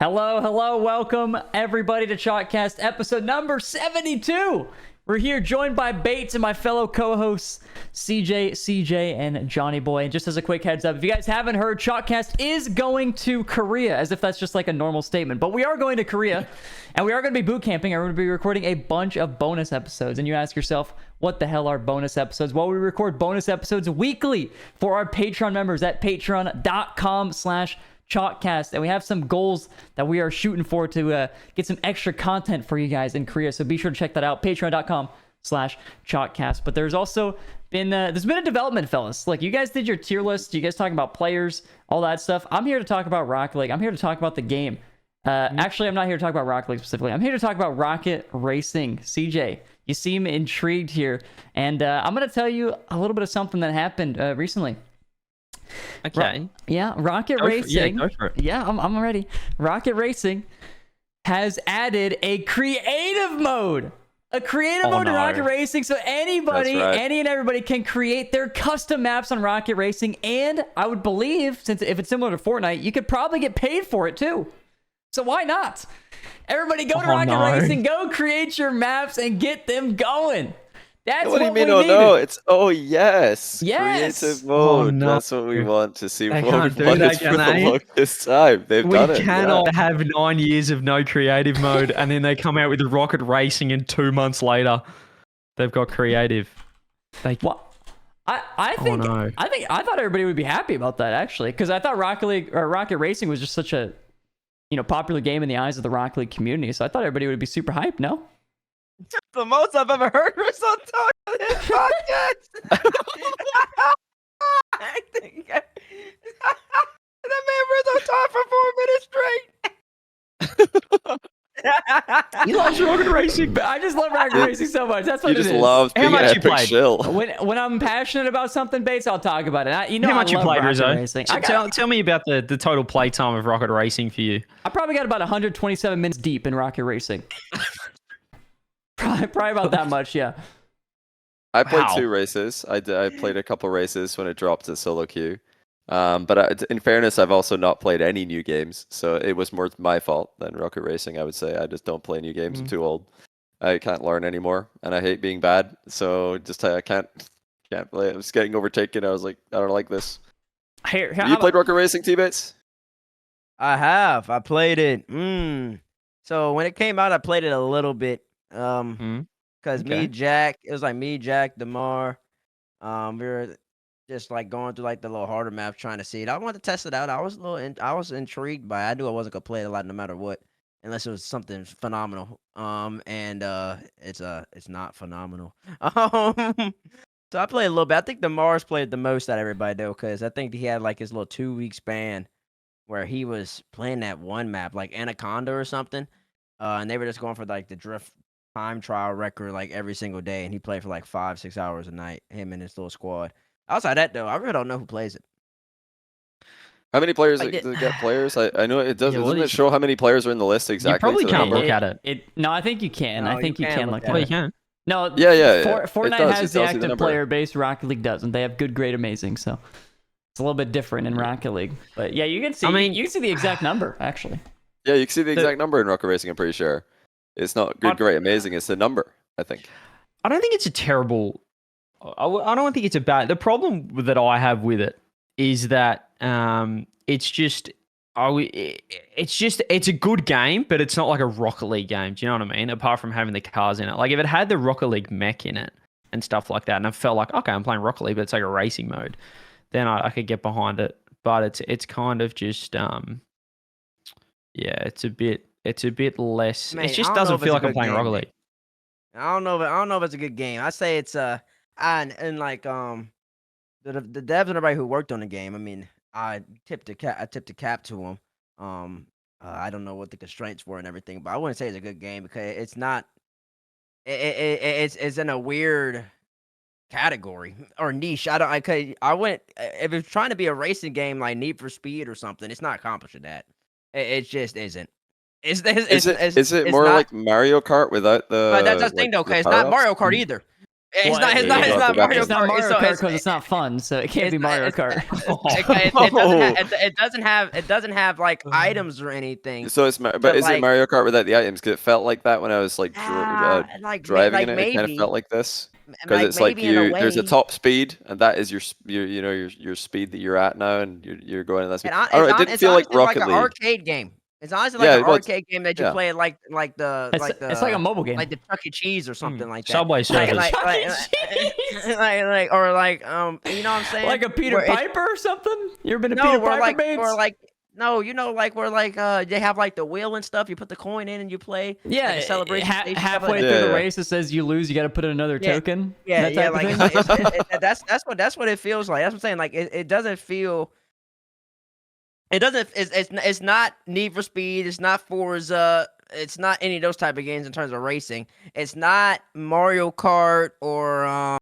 Hello, welcome everybody to Chalkcast episode number 72. We're here joined by Bates and my fellow co-hosts CJ, and Johnny Boy. And just as a quick heads up, if you guys haven't heard, Chalkcast is going to Korea, as if that's just like a normal statement. But we are going to Korea, and we are going to be boot camping, and we're going to be recording a bunch of bonus episodes. And you ask yourself, what the hell are bonus episodes? Well, we record bonus episodes weekly for our Patreon members at patreon.com/Chalkcast, and we have some goals that we are shooting for to get some extra content for you guys in Korea, so be sure to check that out, patreon.com/Chalkcast. But there's also been there's been a development, fellas. Like, you guys did your tier list, you guys talking about players, all that stuff. I'm here to talk about Rocket League. I'm here to talk about the game. Actually, I'm not here to talk about Rocket League specifically. I'm here to talk about Rocket Racing. CJ, you seem intrigued here, and I'm going to tell you a little bit of something that happened recently. Okay. Rocket Racing. Go for it. Yeah, I'm ready. Rocket Racing has added a creative mode. A creative mode in Rocket Racing, so anybody, any and everybody can create their custom maps on Rocket Racing, and I would believe, since if it's similar to Fortnite, you could probably get paid for it too. So why not? Everybody go to Rocket Racing, go create your maps and get them going. That's what do you mean? No, it's yes. Creative mode. No. That's what we want to see. They What can't we do want that, is for can the they? longest time. They've done it. We cannot have 9 years of no creative mode, and then they come out with the Rocket Racing, and 2 months later, they've got creative. Well, I thought everybody would be happy about that, actually, because I thought Rocket Racing was just such a popular game in the eyes of the Rocket League community. So I thought everybody would be super hyped. No. The most I've ever heard was on talk on this podcast. I think that man was on talk for 4 minutes straight. He loves Rocket Racing. But I just love Rocket Racing so much. That's what You it just is. love being much you epic played? chill. When I'm passionate about something, Bates, I'll talk about it. How much you played, Rizzo? Tell me about the total play time of Rocket Racing for you. I probably got about 127 minutes deep in Rocket Racing. Probably about that much, yeah. I played 2 races. I played a couple races when it dropped to solo queue. But in fairness, I've also not played any new games, so it was more my fault than Rocket Racing. I would say I just don't play new games. I'm too old. I can't learn anymore, and I hate being bad. So I can't play. I was getting overtaken. I was like, I don't like this. Here, You played Rocket Racing, Tbates? I have. I played it. So when it came out, I played it a little bit. Because me, Jack, it was like me, Jack, Demar. We were just like going through like the little harder maps, trying to see it. I wanted to test it out. I was intrigued by it. I knew I wasn't gonna play it a lot, no matter what, unless it was something phenomenal. It's not phenomenal. So I played a little bit. I think Demar's played the most out of everybody though, because I think he had like his little 2-week span where he was playing that one map, like Anaconda or something. And they were just going for like the drift time trial record like every single day, and he played for like 5-6 hours a night, him and his little squad. Outside that though, I really don't know who plays it. How many players does it get players? I know it does. Doesn't it show how many players are in the list exactly? You probably can't look at it. No, I think you can. No, I think you can look at it. Well, you can. No, Fortnite has the active player base. Rocket League doesn't. They have good, great, amazing. So it's a little bit different in Rocket League. But yeah, you can see. You can see the exact number actually. Yeah, you can see the exact number in Rocket Racing. I'm pretty sure. It's not good, great, amazing. It's the number, I think. I don't think it's a terrible. I don't think it's a bad. The problem that I have with it is that it's a good game, but it's not like a Rocket League game. Do you know what I mean? Apart from having the cars in it, like if it had the Rocket League mech in it and stuff like that, and I felt like, okay, I'm playing Rocket League, but it's like a racing mode, then I could get behind it. But it's kind of just it's a bit less. Man, it just doesn't feel like I'm playing Rocket League. I don't know if it's a good game. I say it's and like the devs and everybody who worked on the game. I mean, I tipped a cap to them. I don't know what the constraints were and everything, but I wouldn't say it's a good game because it's not. It's in a weird category or niche. I went if it's trying to be a racing game like Need for Speed or something. It's not accomplishing that. It just isn't. Is it more like Mario Kart without the? That's the thing though, because it's not Mario Kart either. It's What? not. It's Yeah, not. you It's got not the Mario It's not Kart. Mario So Kart because it's not fun, so it can't be Mario Kart. It doesn't have. It doesn't have like items or anything. So but But is it like, Mario Kart without the items? Because it felt like that when I was like driving in it. It kind of felt like this. Because like it's like maybe in a way. there's a top speed, and that is your speed that you're at now, and you're going at that speed. And I don't know, it didn't it's feel like honestly like Rocket an League. arcade game. It's honestly like Yeah, an well, arcade game that you yeah. play like It's like a mobile game. like the Chuck E. Cheese or something like that. Subway Like Surfers. a Chuck E. Cheese. like or like you know what I'm saying? Like a Peter Where it's- Piper or something? You ever been to No, Peter we're Piper, like Bates? or like no, you know, like where like they have like the wheel and stuff. You put the coin in and you play. Yeah, like a celebration station, stuff halfway like through that. the Yeah. race, it says you lose. You got to put in another Yeah. token. Yeah, that yeah, type like of thing. that's what it feels like. That's what I'm saying. Like it doesn't feel. It doesn't. It's not Need for Speed. It's not Forza. It's not any of those type of games in terms of racing. It's not Mario Kart or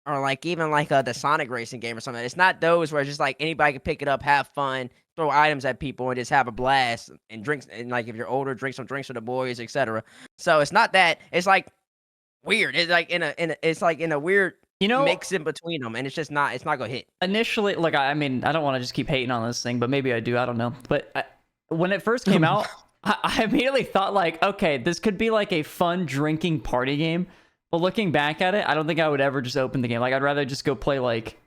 like even like the Sonic racing game or something. It's not those where it's just like anybody can pick it up, have fun, throw items at people, and just have a blast and drinks. And like if you're older, drink some drinks with the boys, etc. So it's not that. It's like weird. It's like in a weird mix in between them, and it's not gonna hit. Initially, like I mean, I don't want to just keep hating on this thing, but maybe I do. I don't know. But when it first came out, I immediately thought like, okay, this could be like a fun drinking party game. But looking back at it, I don't think I would ever just open the game. Like I'd rather just go play like,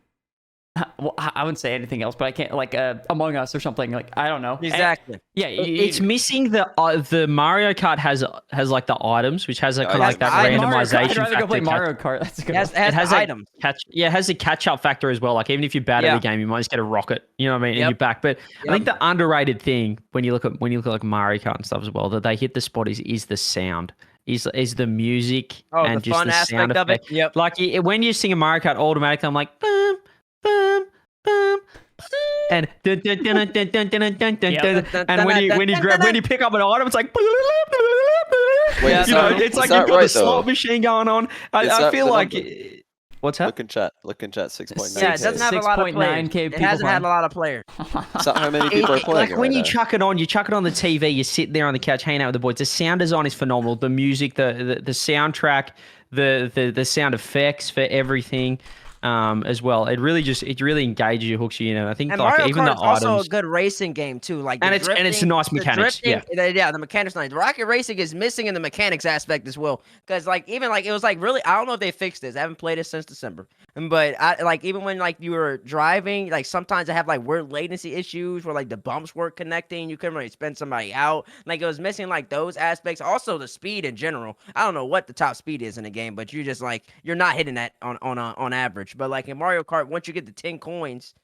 well, I wouldn't say anything else, but I can't like Among Us or something. Like I don't know. Exactly. Yeah, It's missing the Mario Kart has like the items, which has a kind of like that randomization. I'd rather go play factor. Mario Kart. That's a good. It has a items. It has a catch-up factor as well. Like even if you're bad at the game, you might just get a rocket. You know what I mean? And you're back. But I think the underrated thing when you look at like Mario Kart and stuff as well, that they hit the spot is the sound. Is the music and the just fun the sound aspect of effect. it. Yep. Like when you sing a Mario Kart, automatically I'm like boom, boom, boom. And and when you pick up an item, it's like Wait, it's like you've got the slot machine going on. I feel like what's that? Look in chat 6.9. Yeah, it doesn't have a lot of players. 6.9K It hasn't had a lot of players. So how many people are playing? Like when you chuck it on the TV, you sit there on the couch hanging out with the boys. The sound design is phenomenal. The music, the soundtrack, the sound effects for everything. As well, it really engages you, hooks you in, and I think and like Mario even Kart the is also items, a good racing game too. Like and it's nice mechanics. The mechanics nice. Rocket Racing is missing in the mechanics aspect as well, because like even like it was like really I don't know if they fixed this. I haven't played it since December, but I like even when like you were driving, like sometimes I have like weird latency issues where like the bumps weren't connecting. You couldn't really spin somebody out. Like it was missing like those aspects. Also the speed in general. I don't know what the top speed is in the game, but you just like you're not hitting that on average. But like in Mario Kart, once you get the 10 coins,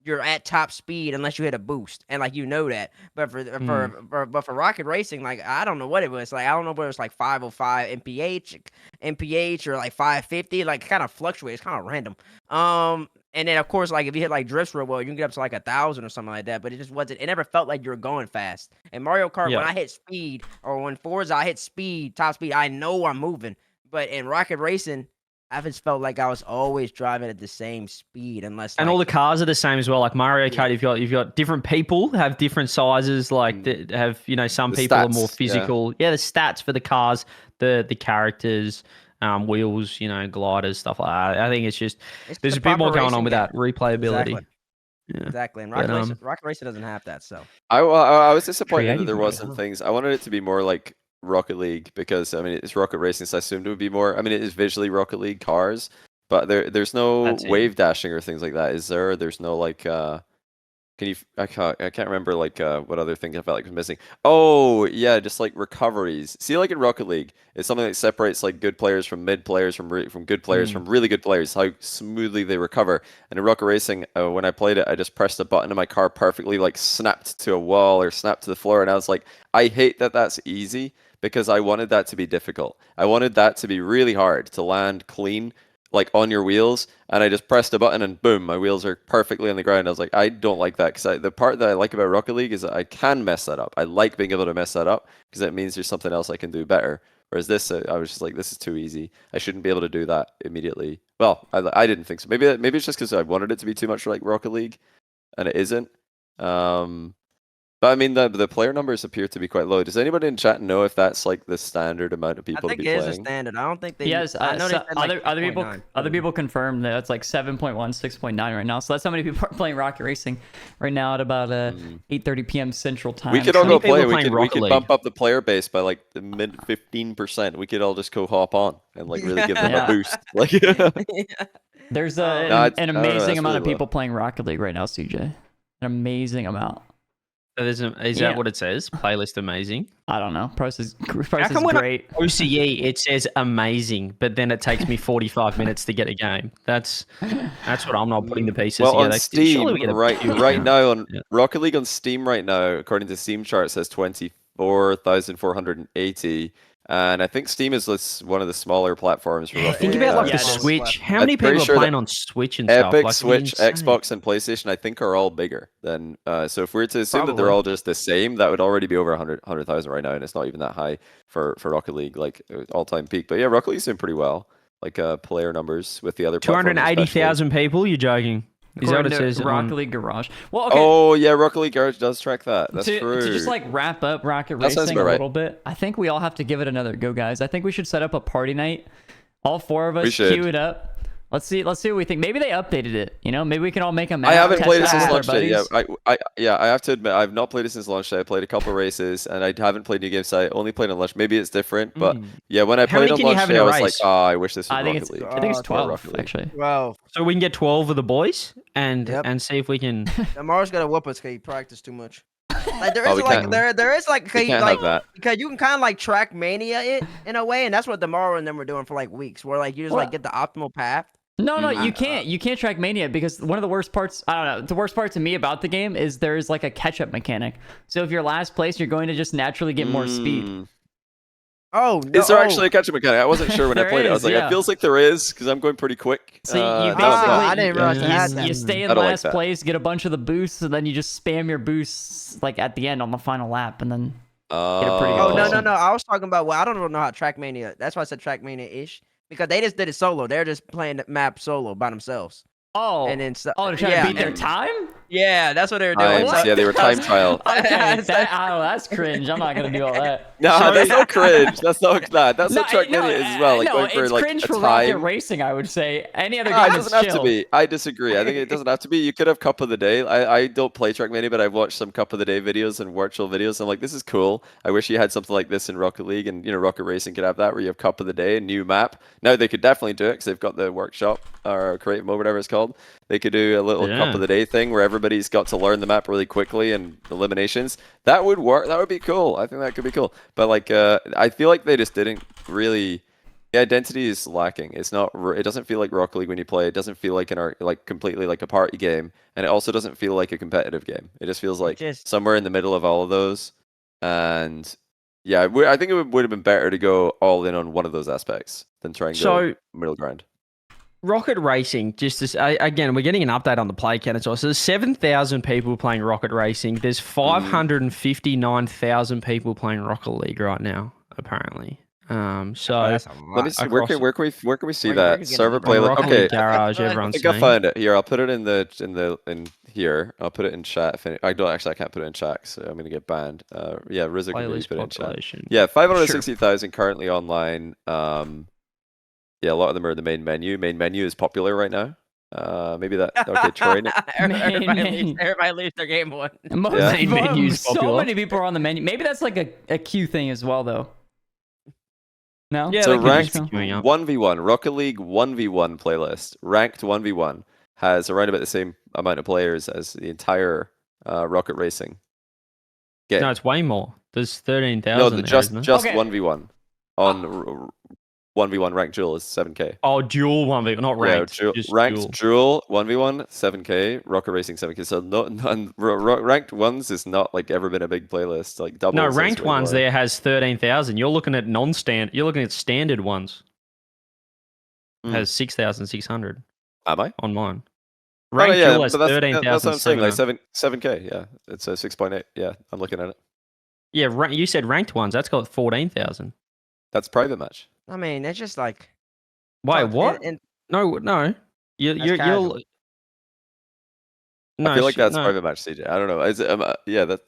you're at top speed unless you hit a boost, and like you know that. But for Rocket Racing, like I don't know what it was. Like I don't know whether it's like 505 mph or like 550. Like kind of fluctuates, kind of random. And then of course, like if you hit like drifts real well, you can get up to like 1,000 or something like that. But it just wasn't. It never felt like you were going fast. And Mario Kart, when I hit speed, or when Forza I hit speed, top speed, I know I'm moving. But in Rocket Racing, I just felt like I was always driving at the same speed, unless. And all the cars are the same as well. Like Mario Kart, you've got different people have different sizes. Like have some people are more physical. Yeah, the stats for the cars, the characters, wheels, gliders, stuff like that. I think there's a bit more going on with that replayability. Exactly. Yeah. Exactly. And Rocket Racing doesn't have that. So I was disappointed that there wasn't things. I wanted it to be more like Rocket League, because I mean it's Rocket Racing, so I assumed it would be more. I mean it is visually Rocket League cars, but there's no wave dashing or things like that, is there? There's no like I can't remember like what other thing I felt like was missing. Oh yeah, just like recoveries. See, like in Rocket League, it's something that separates like good players from mid players from good players from really good players. How smoothly they recover. And in Rocket Racing, when I played it, I just pressed a button and my car perfectly like snapped to a wall or snapped to the floor, and I was like, I hate that that's easy, because I wanted that to be difficult. I wanted that to be really hard to land clean, like on your wheels, and I just pressed a button and boom, my wheels are perfectly on the ground. I was like, I don't like that, because the part that I like about Rocket League is that I can mess that up. I like being able to mess that up, because that means there's something else I can do better. Whereas this, I was just like, this is too easy. I shouldn't be able to do that immediately. Well, I didn't think so. Maybe it's just because I wanted it to be too much like Rocket League, and it isn't. But I mean, the player numbers appear to be quite low. Does anybody in chat know if that's like the standard amount of I people to think be it is a playing? standard. I don't think they. Yes, I know they said like other people confirmed that it's like 7.1, 6.9 right now. So that's how many people are playing Rocket Racing right now at about 8:30 p.m. Central Time. We could all many go play. people playing We Rocket could League? bump up the player base by like the mid 15%. We could all just go hop on and like really give them Yeah. a boost. Like, There's No, an I don't know, amazing that's amount really of low. people playing Rocket League right now, CJ. An amazing amount. Is Yeah. that what it says? Playlist amazing. I don't know. Price is How come when great. OCE it says amazing, but then it takes me 45 minutes to get a game? That's what I'm not putting the pieces Well, together. on Steam Surely we get a right account. now on Yeah. Rocket League on Steam right now, according to Steam chart, says 24,480. And I think Steam is one of the smaller platforms for Yeah, Rocket think League. about like Yeah, the it is. Switch. How I'm many pretty people sure are that playing on Switch and stuff? Epic, Like, Switch, insane. Xbox, and PlayStation, I think, are all bigger than. So if we're to assume that they're Probably. all just the same, that would already be over 100,000 right now, and it's not even that high for Rocket League, like all-time peak. But yeah, Rocket League's doing pretty well, like player numbers with the other platforms. 280,000 people? You're joking. Is that what it According to says? Rocket League Garage. Well, okay. Oh yeah, Rocket League Garage does track that. That's true. To just like wrap up Rocket That sounds Racing about a right. little bit, I think we all have to give it another go, guys. I think we should set up a party night. All four of We us should. queue it up. Let's see what we think. Maybe they updated it. You know, maybe we can all make a map. I haven't test played it out since with our launch day. Yeah, buddies. I have to admit I've not played it since launch day. I played a couple races and I haven't played new games. So I only played on launch. Maybe it's different, but yeah, when I How played many on can you launch have in day, a I was like, race? I wish this was I think Rocket it's League. I think it's Or 12 Rocket League. actually. Well, So we can get 12 of the boys and Yep. see if we can. Lamar's gonna whoop us because he practiced too much. Like there Oh, is we like can't- there is like We can't like have that. because you can kind of like track mania it in a way, and that's what Demar and them were doing for like weeks, where like you just Well- like get the optimal path. No, Mm-hmm. you can't. You can't track Mania because one of the worst parts, I don't know, the worst part to me about the game is there is like a catch-up mechanic. So if you're last place, you're going to just naturally get more speed. Mm. Oh, no, Is there actually a catch-up mechanic? I wasn't sure when I There played it. I was is, like, yeah. it feels like there is because I'm going pretty quick. So you now I'm basically, not. I didn't realize you, it had that. you stay in I don't like last that. place, get a bunch of the boosts, and then you just spam your boosts like at the end on the final lap, and then Get a pretty good Oh no position. no no! I was talking about I don't know how Trackmania. That's why I said Trackmania ish because they just did it solo. They're just playing the map solo by themselves. and then to try to beat their time. Yeah, that's what they were doing. Times, So- yeah, they were time trial. Okay, that's cringe. I'm not gonna do all that. No, that's not cringe. That's not that. That's No, not Trackmania as well. Like no, going for it's like cringe a for Rocket time. Racing. I would say any other No, game it is doesn't have to chill. be. I disagree. I think it doesn't have to be. You could have Cup of the Day. I don't play Trackmania, but I've watched some Cup of the Day videos and virtual videos. I'm like, this is cool. I wish you had something like this in Rocket League, and Rocket Racing could have that where you have Cup of the Day, a new map. Now they could definitely do it because they've got the workshop or creative mode, whatever it's called. They could do a little Cup of the Day thing where everybody's got to learn the map really quickly and eliminations. That would work. That would be cool. I think that could be cool. But like, I feel like they just didn't really. The identity is lacking. It's not. It doesn't feel like Rocket League when you play. It doesn't feel like completely like a party game, and it also doesn't feel like a competitive game. It just feels like somewhere in the middle of all of those. And yeah, I think it would have been better to go all in on one of those aspects than try and go middle ground. Rocket Racing, again, we're getting an update on the play count as well. So there's 7,000 people playing Rocket Racing. There's 559,000 people playing Rocket League right now, apparently. That's a lot. Let me see. Where can we see Where that can server it be? playlist? Rocket Okay, League Garage, I everyone's think I'll saying. find it here. I'll put it in here. I'll put it in chat. I can't put it in chat, so I'm gonna get banned. Yeah, Rizzo can maybe Playlist put it in chat. population. Yeah, 560,000 currently online. Yeah, a lot of them are in the main menu. Main menu is popular right now. Maybe that. Okay, Troy. Everybody leaves their game one. Main menu's So popular. many people are on the menu. Maybe that's like a queue thing as well, though. No. Yeah, So they could ranked just be queuing up. 1v1 Rocket League 1v1 playlist. Ranked 1v1 has around about the same amount of players as the entire Rocket Racing game. No, it's way more. There's 13,000 No, there, just isn't there? Okay. 1v1 on 1v1 ranked duel is 7k. Oh, dual 1v, not ranked. Yeah, just ranked dual. duel 1v1 7k. Rocket Racing 7k. So ranked ones is not like ever been a big playlist. Like double. No, is ranked way ones more. there has 13,000. You're looking at non-standard. You're looking at standard ones. Mm. Has 6,600 Am I? on mine. Oh, Ranked yeah, duel has but that's what I'm saying. Like 13,700. 7k. Yeah, it's a 6.8. Yeah, I'm looking at it. Yeah, you said ranked ones. That's got 14,000. That's private match. I mean, it's just like. Wait, Oh, what? and- No. You're casual. No, I feel like that's no. private match, CJ. I don't know. Is it, yeah, that's.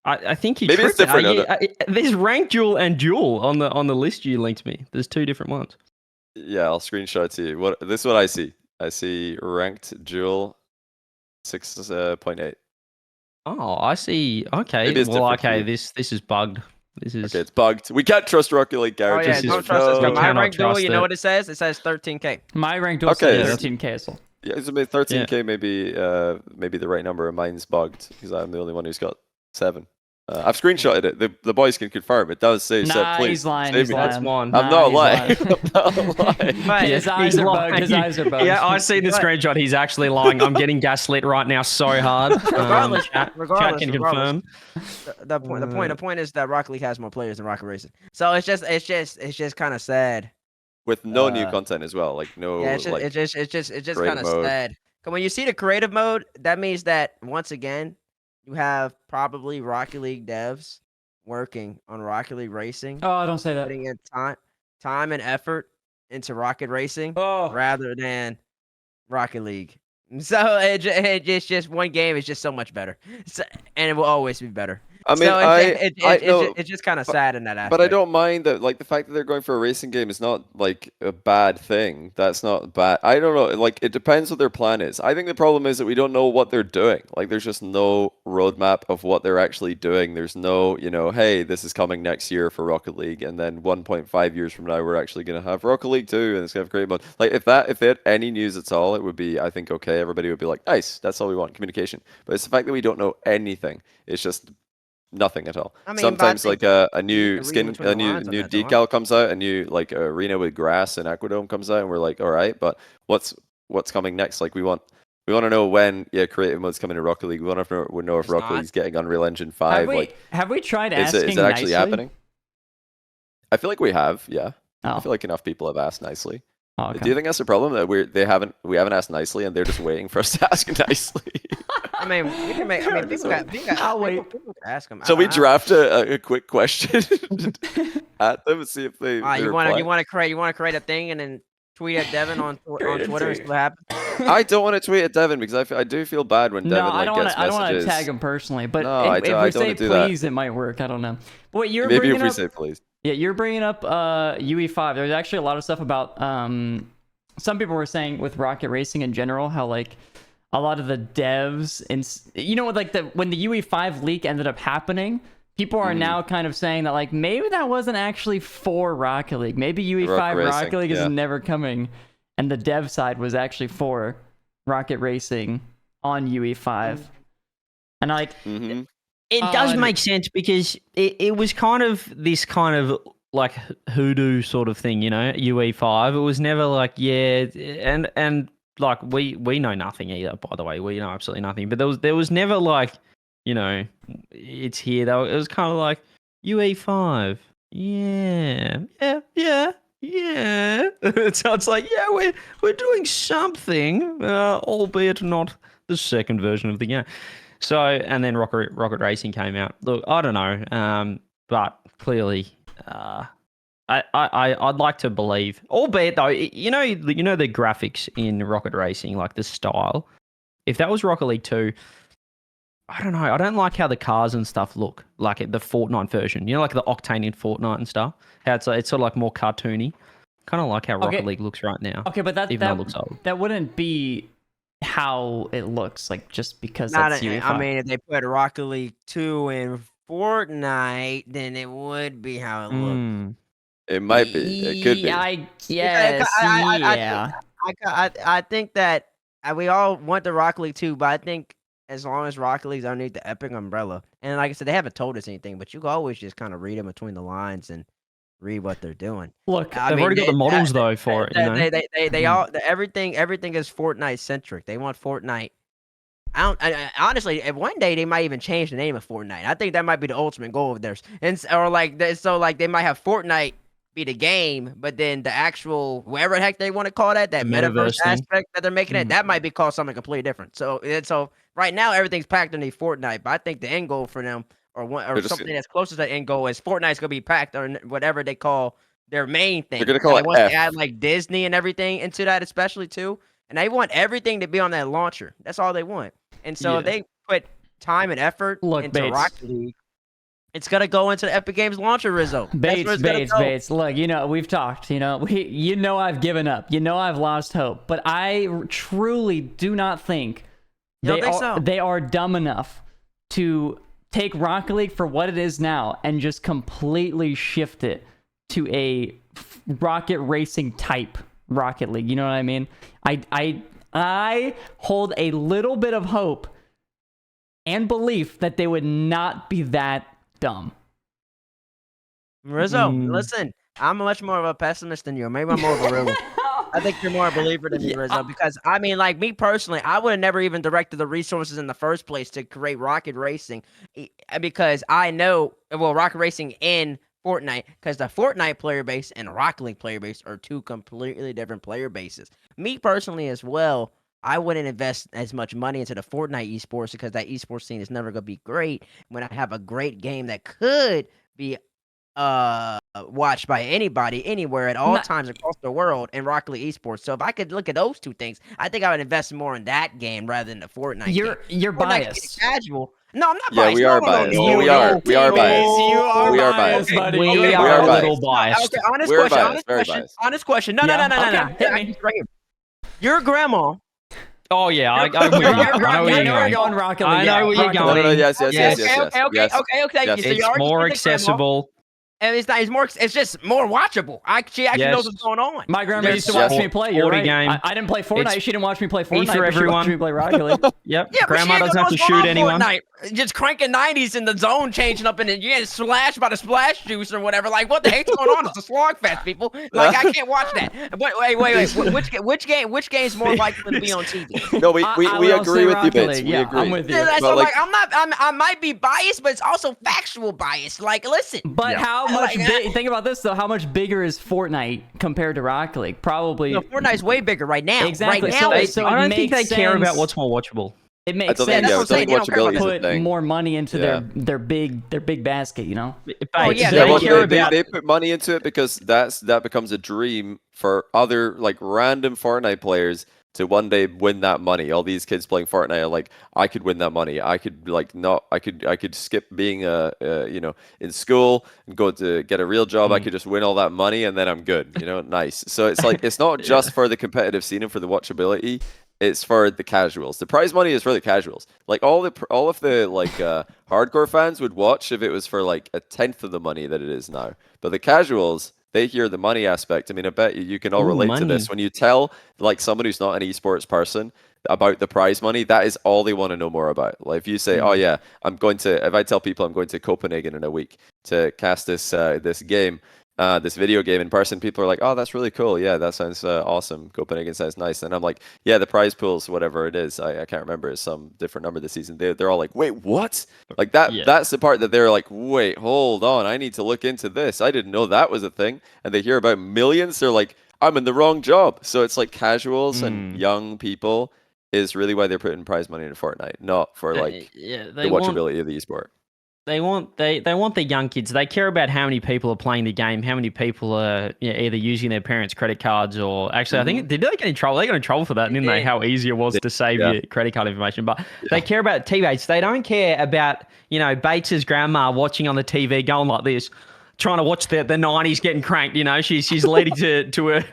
I think you Maybe it's tripped. different. There's rank duel and duel on the list you linked me. There's 2 different ones. Yeah, I'll screenshot it to you. This is what I see. I see ranked duel 6.8. Oh, I see. Okay. Maybe it's Well, different for okay. you. This is bugged. This is Okay, it's bugged. We can't trust Rocket League Oh garage. yeah, This is- don't trust us. you My cannot rank duel, trust you know it. what it says? It says 13K. My rank duel Okay, says yeah. 13K. So Yeah, it's maybe 13K. Maybe the right number. Mine's bugged because I'm the only one who's got 7. I've screenshotted it. The boys can confirm. It does say. nah, Please, he's lying. save He's me. lying. That's one. I'm Nah, not he's lying. lying. I'm not lying. But His eyes He's are bugged. lying. His eyes are bugged. Yeah, I see the But- screenshot. He's actually lying. I'm getting gaslit right now so hard. Chat can confirm. The point is that Rocket League has more players than Rocket Racing. So it's just kind of sad. With no new content as well. Like no. Yeah, it's like, just creative kind of mode. sad. 'Cause when you see the creative mode, that means that once again, you have probably Rocket League devs working on Rocket League Racing, Oh, don't say that. putting in time and effort into Rocket Racing Oh, rather than Rocket League. So it's just one game is just so much better, and it will always be better. I mean, so it's just kind of sad in that aspect. But I don't mind that, like, the fact that they're going for a racing game is not like a bad thing. That's not bad. I don't know. Like, it depends what their plan is. I think the problem is that we don't know what they're doing. Like, there's just no roadmap of what they're actually doing. There's no, hey, this is coming next year for Rocket League, and then 1.5 years from now, we're actually going to have Rocket League 2, and it's going to have great mode. Like, if they had any news at all, it would be, I think, okay. Everybody would be like, nice. That's all we want, communication. But it's the fact that we don't know anything. It's just nothing at all. I mean, Sometimes but I like think a new read skin, between a the new lines on that, though, huh? decal comes out, a new like arena with grass and Aquadome comes out, and we're like, all right, but what's coming next? Like we want to know when creative mode's coming to Rocket League. We want to know if It's Rocket not. League's getting Unreal Engine 5. have we tried Is asking it actually nicely? happening? I feel like we have, yeah. I Oh, feel like enough people have asked nicely. oh, okay. Do you think that's a problem that we haven't asked nicely and they're just waiting for us to ask nicely? I mean, we can make. I mean, people I'll wait. people can ask them. So we draft a quick question at them and see if they. You want to create a thing and then tweet at Devin on Twitter and see what happens. I don't want to tweet at Devin because I do feel bad when Devin No, I don't gets want messages. to tag him personally, but No, if I we don't say wanna do that. please, it might work. I don't know. But what you're Maybe bringing if we up, say please. yeah, you're bringing up UE5. There's actually a lot of stuff about some people were saying with Rocket Racing in general how like a lot of the devs when the UE5 leak ended up happening, people are now kind of saying that like maybe that wasn't actually for Rocket League. Maybe UE5 Rocket League is never coming, and the dev side was actually for Rocket Racing on UE5. And like It does make sense because it was kind of this kind of like hoodoo sort of thing, UE5. It was never like, and like we know nothing either, by the way. We know absolutely nothing. But there was never like, it's here though. It was kind of like UE5. Yeah. So it's like, we're doing something, albeit not the second version of the game. So, and then Rocket Racing came out. Look, I don't know, but clearly, I'd like to believe, albeit though, the graphics in Rocket Racing, like the style. If that was Rocket League 2, I don't know. I don't like how the cars and stuff look, like the Fortnite version. Like the Octane in Fortnite and stuff. How it's sort of like more cartoony. Kind of like how Rocket League looks right now. Okay, but that looks old. That wouldn't be how it looks like just because Not that's UE5. I mean, if they put Rocket League 2 in Fortnite, then it would be how it looks. It might be. It could be. I think that we all want the Rocket League 2, but I think as long as Rocket League's underneath the Epic umbrella, and like I said, they haven't told us anything, but you can always just kind of read in between the lines and read what they're doing. Look, they've already got the models though for it. They all everything is Fortnite centric. They want Fortnite. Honestly, if one day they might even change the name of Fortnite. I think that might be the ultimate goal of theirs. So they might have Fortnite be the game, but then the actual whatever the heck they want to call that metaverse aspect that they're making it, that might be called something completely different. So right now everything's packed underneath Fortnite, but I think the end goal for them or something that's closest to the end goal is Fortnite's gonna be packed or whatever they call their main thing. They're gonna call it want F. to add like Disney and everything into that, especially too. And they want everything to be on that launcher. That's all they want. And so if they put time and effort into Bates. Rocket League, It's gonna go into the Epic Games launcher, Rizzo. Bates. Look, we've talked. I've given up. I've lost hope. But I truly do not think they are dumb enough to take Rocket League for what it is now and just completely shift it to a rocket racing type Rocket League. You know what I mean? I hold a little bit of hope and belief that they would not be that dumb. Rizzo, listen, I'm much more of a pessimist than you. Maybe I'm more of a realist. I think you're more a believer than me, Rizzo, because like me personally, I would have never even directed the resources in the first place to create Rocket Racing, because I know, Rocket Racing in Fortnite, because the Fortnite player base and Rocket League player base are two completely different player bases. Me personally as well, I wouldn't invest as much money into the Fortnite esports because that esports scene is never going to be great when I have a great game that could be watched by anybody, anywhere, at all times across the world in Rocket League esports. So if I could look at those two things, I think I would invest more in that game rather than the Fortnite game. You're biased. Casual. No, I'm not Yeah, biased. we are biased. No, We are biased. You are We are biased, biased. buddy. We You are a biased. little biased. Okay, honest question. No. Hit me. Right here. Your grandma. Oh yeah, I know where you're going. Rocket League. I know where you're going. No, yes. Okay. Yes. Thank you. So It's more accessible. And it's just more watchable. She actually knows what's going on. My grandma used to watch me play. You're right. Game. I didn't play Fortnite. She didn't watch me play Fortnite. For but she watched me play Rocket League. Yep. Yeah, Grandma doesn't have to shoot anyone. Fortnite. Just cranking 90s in the zone, changing up, and then you get slashed by the splash juice or whatever. Like, what the heck's going on? It's a slogfest, people. Like, I can't watch that. But wait. Which game's more likely to be on TV? No, we agree with you, Bates. We Yeah, agree. I'm with you. Yeah, so like, I might be biased, but it's also factual bias. Like, listen. But how much? Think about this though. How much bigger is Fortnite compared to Rocket League? Probably. Fortnite's way bigger right now. Exactly. Right now, So I don't think they care sense. about what's more watchable. It makes I sense. don't think watchability is a Put thing. more money into their big basket. They put money into it because that becomes a dream for other like random Fortnite players to one day win that money. All these kids playing Fortnite are like, I could win that money. I could I could skip being in school and go to get a real job. I could just win all that money and then I'm good. Nice. So it's like it's not just for the competitive scene and for the watchability. It's for the casuals. The prize money is for the casuals. Like all of the hardcore fans would watch if it was for like a tenth of the money that it is now. But the casuals, they hear the money aspect. I mean, I bet you can all relate to this. When you tell like someone who's not an esports person about the prize money, that is all they want to know more about. Like if you say, "Oh yeah, if I tell people I'm going to Copenhagen in a week to cast this video game in person," people are like, "Oh, that's really cool. Yeah, that sounds awesome. Copenhagen sounds nice." And I'm like, "Yeah, the prize pool's whatever it is. I can't remember. It's some different number this season." They're all like, "Wait, what?" Like that. Yeah. That's the part that they're like, "Wait, hold on. I need to look into this. I didn't know that was a thing." And they hear about millions. They're like, "I'm in the wrong job." So it's like casuals and young people is really why they're putting prize money into Fortnite, not for like the watchability of the esport. They want the young kids. They care about how many people are playing the game, how many people are either using their parents' credit cards or actually, I think did they get in trouble? They got in trouble for that, didn't they? How easy it was to save your credit card information. But they care about Tbates. They don't care about Bates's grandma watching on the TV, going like this, trying to watch the 90s getting cranked. She's leading to a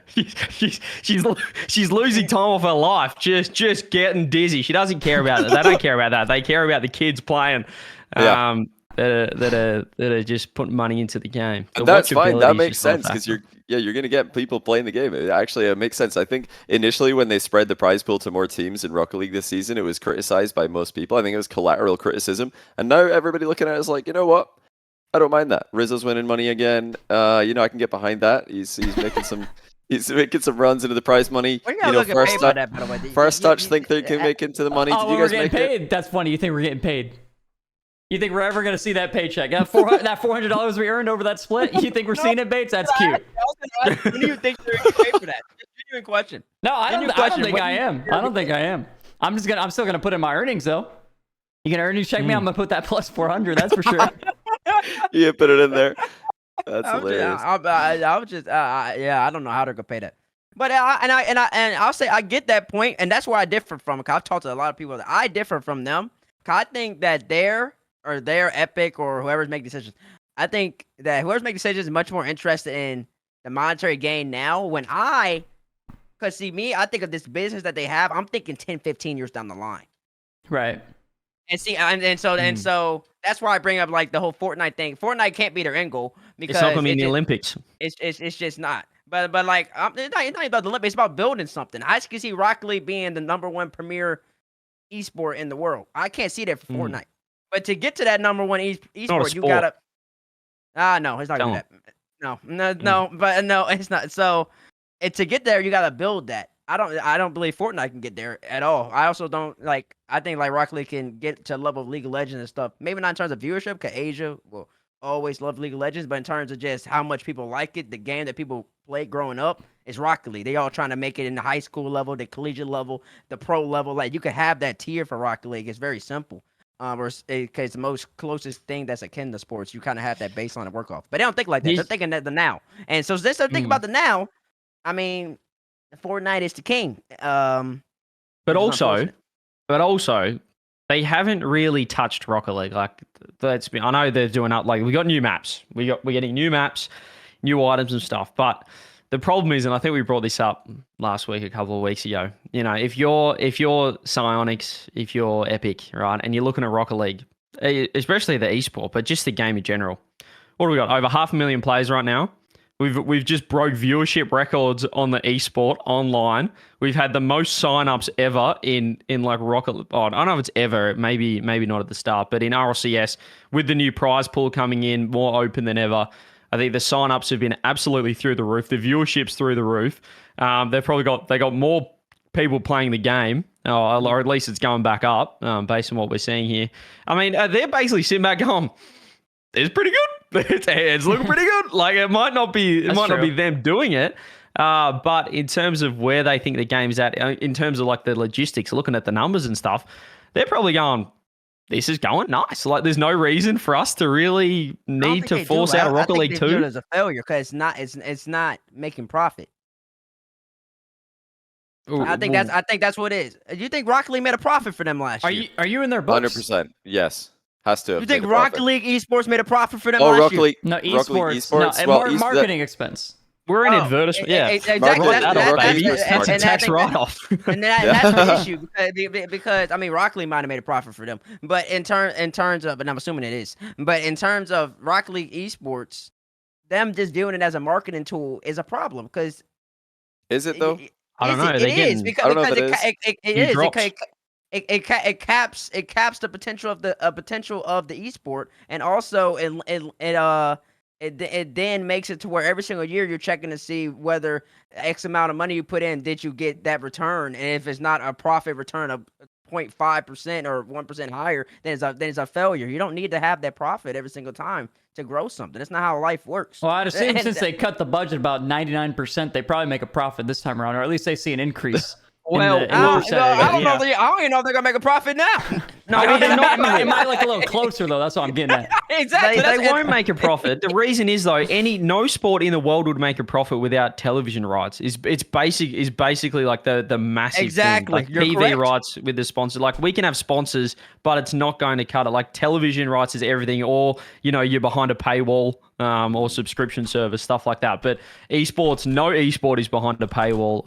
she's losing time of her life, just getting dizzy. She doesn't care about it. They don't care about that. They care about the kids playing. That are just putting money into the game. And that's fine. That makes sense because you're going to get people playing the game. It makes sense. I think initially when they spread the prize pool to more teams in Rocket League this season, it was criticized by most people. I think it was collateral criticism. And now everybody looking at it is like, you know what? I don't mind that. Rizzo's winning money again. I can get behind that. He's making some He's making some runs into the prize money. First touch think they can make into the money. Did you guys make paid? It? That's funny. You think we're getting paid? You think we're ever going to see that paycheck? That $400 we earned over that split? You think we're seeing it, Bates? That's cute. When do you think they're going to pay for that? Genuine question. No, I don't think I am. I don't think I am. I'm still going to put in my earnings, though. You can earnings check me. I'm going to put that plus 400. That's for sure. Yeah, put it in there. That's hilarious. I don't know how they're going to pay that. But I'll say I get that point, and that's where I differ from. Cause I've talked to a lot of people. I differ from them. Cause I think that their or their Epic or whoever's making decisions. I think that whoever's making decisions is much more interested in the monetary gain now. Because see me, I think of this business that they have. I'm thinking 10, 15 years down the line. Right. And see, and so that's why I bring up like the whole Fortnite thing. Fortnite can't be their end goal because It's not going to be in the Olympics. It's just not. But like it's not about the Olympics. It's about building something. I can see Rocket League being the #1 premier esport in the world. I can't see that for Fortnite. But to get to that #1 esport, you gotta. No, it's not gonna do that. No, but no, it's not. So, to get there, you gotta build that. I don't believe Fortnite can get there at all. I also don't like. I think like Rocket League can get to a level of League of Legends and stuff. Maybe not in terms of viewership, because Asia will always love League of Legends, but in terms of just how much people like it, the game that people played growing up is Rocket League. They all trying to make it in the high school level, the collegiate level, the pro level. Like you could have that tier for Rocket League. It's very simple. Because the most closest thing that's akin to sports, you kind of have that baseline to work off. But they don't think like that. They're thinking that the now. And so since they're thinking about the now, I mean, Fortnite is the king. But also, they haven't really touched Rocket League. Like, I know they're doing up. Like, we got new maps. We're getting new maps, new items and stuff. But the problem is, and I think we brought this up last week, a couple of weeks ago. You know, if you're Psyonix, if you're Epic, right, and you're looking at Rocket League, especially the esport, but just the game in general, what do we got? Over 500,000 players right now. We've just broke viewership records on the esport online. We've had the most signups ever in like Rocket League. Oh, I don't know if it's ever. Maybe not at the start, but in RLCS with the new prize pool coming in, more open than ever. I think the signups have been absolutely through the roof. The viewership's through the roof. They got more people playing the game, or at least it's going back up based on what we're seeing here. I mean, they're basically sitting back going, "It's pretty good. It's looking pretty good." Like it might not be them doing it, but in terms of where they think the game's at, in terms of like the logistics, looking at the numbers and stuff, they're probably going, "This is going nice." Like there's no reason for us to really need to force out a Rocket League 2. I think they view it as a failure because it's not making profit. Ooh, I think that's what it is. Do you think Rocket League made a profit for them last year? Are you in their books? 100%. Yes. Has to have. You think Rocket League Esports made a profit for them last Rocket year? League? No, Esports. Esports. No, and marketing expense. We're in advertisement. Yeah, exactly. That's a tax write-off. And that's the issue because I mean, Rocket League might have made a profit for them, but in terms of, and I'm assuming it is, but in terms of Rocket League Esports, them just doing it as a marketing tool is a problem because. Is it though? I don't know. It is because it caps the potential of the esport, and also it then makes it to where every single year you're checking to see whether X amount of money you put in, did you get that return? And if it's not a profit return of 0.5% or 1% higher, then it's a failure. You don't need to have that profit every single time to grow something. That's not how life works. Well, I'd assume since they cut the budget about 99%, they probably make a profit this time around, or at least they see an increase. Well, in the I percentage. don't even know if they're gonna make a profit now. No, I mean, it might like a little closer though. That's what I'm getting at. Exactly. They won't make a profit. The reason is though, no sport in the world would make a profit without television rights. It's basically like the massive thing. Like You're TV correct. rights with the sponsor. Like we can have sponsors, but it's not going to cut it. Like television rights is everything, or you're behind a paywall. Or subscription service, stuff like that. But esports, no esport is behind a paywall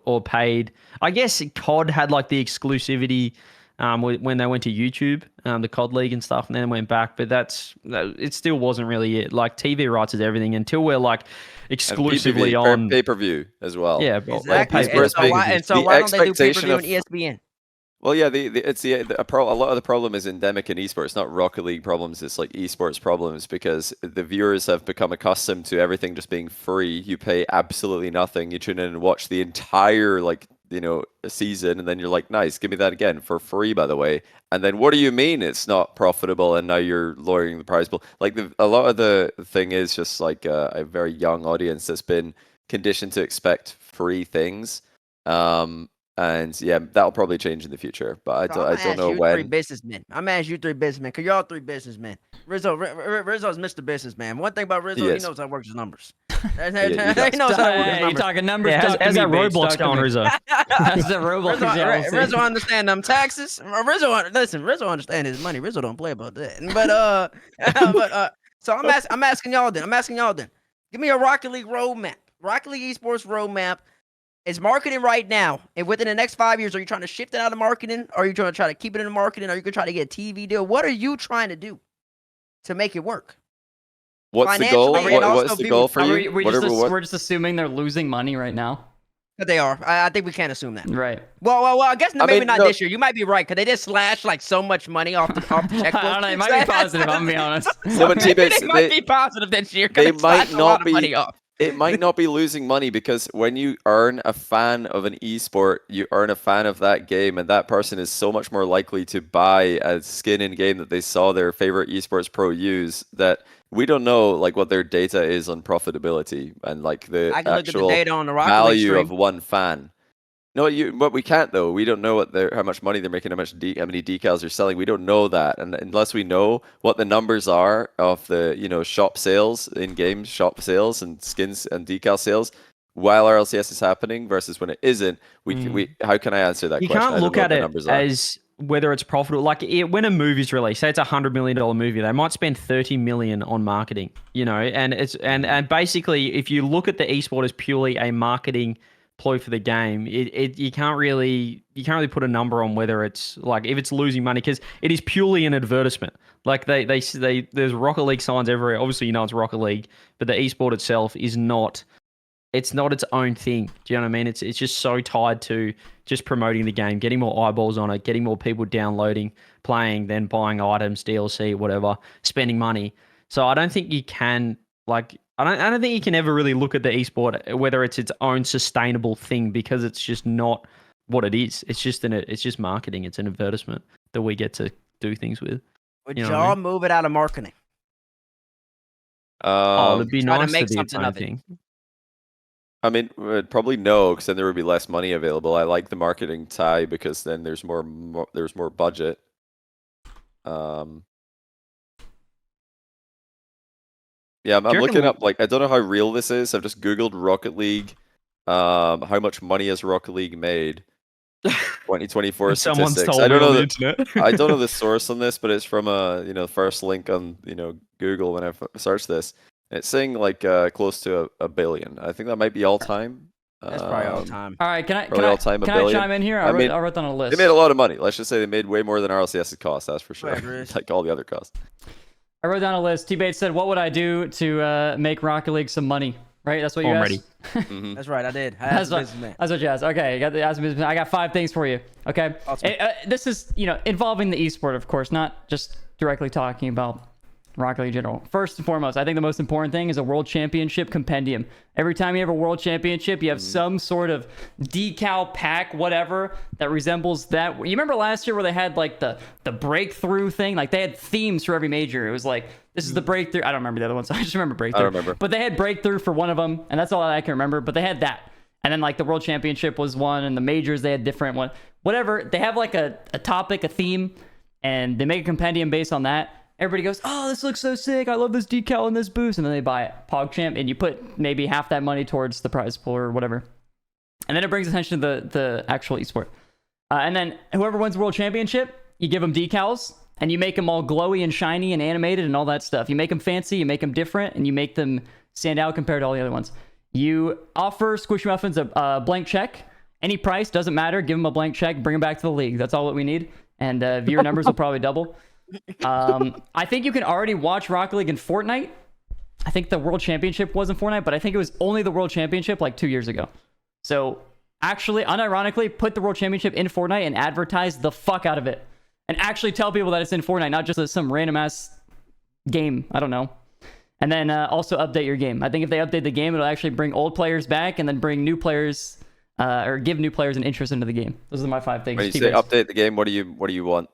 or paid. I guess COD had like the exclusivity when they went to YouTube, the COD League and stuff, and then went back. But it still wasn't really it. Like TV rights is everything until we're like exclusively on pay-per-view as well. Yeah, exactly. And so why don't they do pay-per-view on ESPN? Well, yeah, a lot of the problem is endemic in esports, not Rocket League problems. It's like esports problems because the viewers have become accustomed to everything just being free. You pay absolutely nothing. You tune in and watch the entire season, and then you're like, nice, give me that again for free, by the way. And then what do you mean it's not profitable? And now you're lowering the prize pool. Like a lot of the thing is just like a very young audience that's been conditioned to expect free things. And yeah, that'll probably change in the future, but I don't know when. I'm gonna ask you 3 businessmen, because y'all 3 businessmen. Rizzo's Mr. Businessman. One thing about Rizzo, he knows how to work his numbers. He knows how to work his Hey, you numbers. talking numbers? Yeah, Talk to how's me, that Bates, Roblox talk to going, me. Rizzo? How's that Roblox? Rizzo understand them taxes. Rizzo understand his money. Rizzo don't play about that. So I'm asking y'all then. Give me a Rocket League roadmap. Rocket League Esports roadmap. It's marketing right now, and within the next 5 years, are you trying to shift it out of marketing? Or are you trying to keep it in marketing? Are you going to try to get a TV deal? What are you trying to do to make it work? What's the goal? Financially and also What's the goal for you? We're just assuming they're losing money right now. But they are. I think we can't assume that. Right. Well. I guess maybe not no. this year. You might be right because they did slash like so much money off the checkbook. I don't know. It might be positive. I'm gonna be honest. No, but Tbates, they might be positive this year. They They might a lot not of be. money off. It might not be losing money because when you earn a fan of an esport, you earn a fan of that game, and that person is so much more likely to buy a skin in game that they saw their favorite esports pro use. That we don't know like what their data is on profitability and like the I can look at the actual data on the Rocket League value stream. of one fan. No, but we can't though. We don't know how much money they're making, how many decals they're selling. We don't know that, and unless we know what the numbers are of the shop sales, in-game shop sales, and skins and decal sales, while RLCS is happening versus when it isn't, we how can I answer that You question? can't I don't look know at what the it numbers are. as whether it's profitable. Like when a movie's released, say it's $100 million movie, they might spend $30 million on marketing. And it's and basically, if you look at the esport as purely a marketing ploy for the game, you can't really put a number on whether it's like if it's losing money, because it is purely an advertisement. Like they there's Rocket League signs everywhere. Obviously, it's Rocket League, but the esport itself is not. It's not its own thing. Do you know what I mean? It's just so tied to just promoting the game, getting more eyeballs on it, getting more people downloading, playing, then buying items, DLC, whatever, spending money. So I don't think you can I don't think you can ever really look at the esport whether it's its own sustainable thing, because it's just not what it is. It's just marketing. It's an advertisement that we get to do things with. Would y'all move it out of marketing? It'd be try to nice make to be its something own of it. thing. I mean, probably no, because then there would be less money available. I like the marketing tie because then there's more budget. Yeah, I'm looking up, like, I don't know how real this is. I've just Googled Rocket League. How much money has Rocket League made? 2024 Someone's statistics. told I don't me know on the the internet. I don't know the source on this, but it's from first link on Google when I searched this. It's saying like close to a billion. I think that might be all time. That's probably all time. All right, can I chime in here? I wrote down a list. They made a lot of money. Let's just say they made way more than RLCS's cost. That's for sure. Right, Like all the other costs. I wrote down a list. Tbates said, "What would I do to make Rocket League some money?" Right? That's what you asked. Mm-hmm. That's right. I did. That's what you asked. Okay, you got the ask businessman. I got 5 things for you. Okay. Awesome. This is involving the esport, of course, not just directly talking about Rocket League in general. First and foremost, I think the most important thing is a World Championship compendium. Every time you have a World Championship, you have some sort of decal pack, whatever, that resembles that. You remember last year where they had like the breakthrough thing? Like they had themes for every major. It was like, this is the breakthrough. I don't remember the other ones. I just remember breakthrough. I don't remember. But they had breakthrough for one of them, and that's all I can remember. But they had that. And then like the World Championship was one, and the majors, they had different one. Whatever. They have like a topic, a theme, and they make a compendium based on that. Everybody goes, oh, this looks so sick. I love this decal and this boost. And then they buy it. PogChamp. And you put maybe half that money towards the prize pool or whatever. And then it brings attention to the actual esport. And then whoever wins the World Championship, you give them decals. And you make them all glowy and shiny and animated and all that stuff. You make them fancy. You make them different. And you make them stand out compared to all the other ones. You offer Squishy Muffins a blank check. Any price, doesn't matter. Give them a blank check. Bring them back to the league. That's all that we need. And viewer numbers will probably double. I think you can already watch Rocket League in Fortnite. I think the World Championship was in Fortnite, but I think it was only the World Championship like 2 years ago. So actually, unironically, put the World Championship in Fortnite and advertise the fuck out of it. And actually tell people that it's in Fortnite, not just some random ass game. I don't know. And then also update your game. I think if they update the game, it'll actually bring old players back and then bring new players or give new players an interest into the game. Those are my 5 things. When you say update the game, what do you want?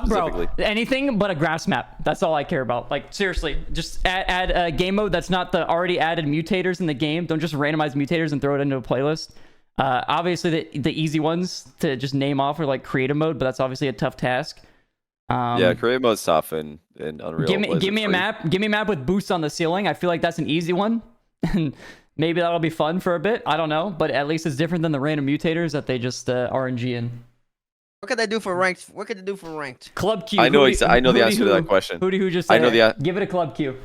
Bro, anything but a grass map. That's all I care about. Like, seriously, just add a game mode that's not the already added mutators in the game. Don't just randomize mutators and throw it into a playlist. Obviously, the easy ones to just name off are like creative mode, but that's obviously a tough task. Yeah, creative mode's tough in Unreal. Give me a map. Give me a map with boosts on the ceiling. I feel like that's an easy one. And maybe that'll be fun for a bit. I don't know, but at least it's different than the random mutators that they just RNG in. What could they do for ranked? What could they do for ranked? Club Q. I know the answer to that question. Who just I say know it? Give it a club Q.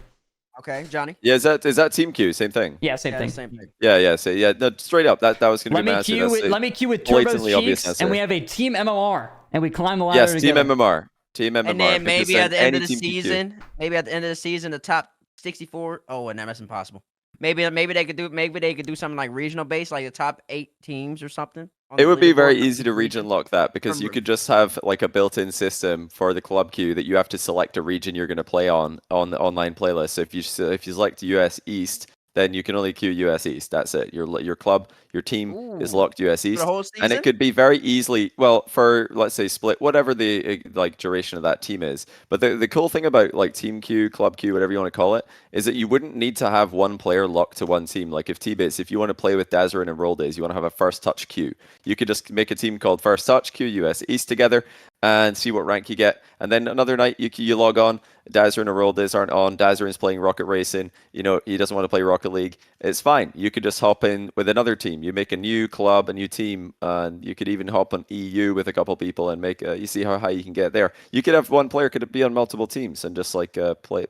Okay, Johnny. Yeah, is that team Q? Same thing. Yeah, same thing. Same thing. Yeah. So no, straight up, that was gonna be my answer. Let me queue with Turbo's blatantly obvious Cheeks, answer. and we have a team MMR, and we climb the ladder Yes, together. team MMR. Team MMR. And then maybe at the end of the any team can queue. season, the top 64. Oh, and that's impossible. Maybe they could do something like regional based, like the top 8 teams or something. It would be very easy to region lock that because you could just have like a built-in system for the club queue that you have to select a region you're going to play on the online playlist. So if you select US East, then you can only queue US East. That's it. Your club, your team is locked US East, for the whole season? and it could be very easily for let's say split, whatever the like duration of that team is. But the cool thing about like team queue, club queue, whatever you want to call it, is that you wouldn't need to have one player locked to one team. Like if Tbates, if you want to play with Dazarin and Roll Days, you want to have a first touch queue, you could just make a team called First Touch Queue US East together and see what rank you get. And then another night you log on, Dazarin and Roll Days aren't on, Dazarin's playing Rocket Racing, he doesn't want to play Rocket League. It's fine. You could just hop in with another team. You make a new club, a new team, and you could even hop on EU with a couple people and make you see how high you can get there. You could have one player could be on multiple teams and just like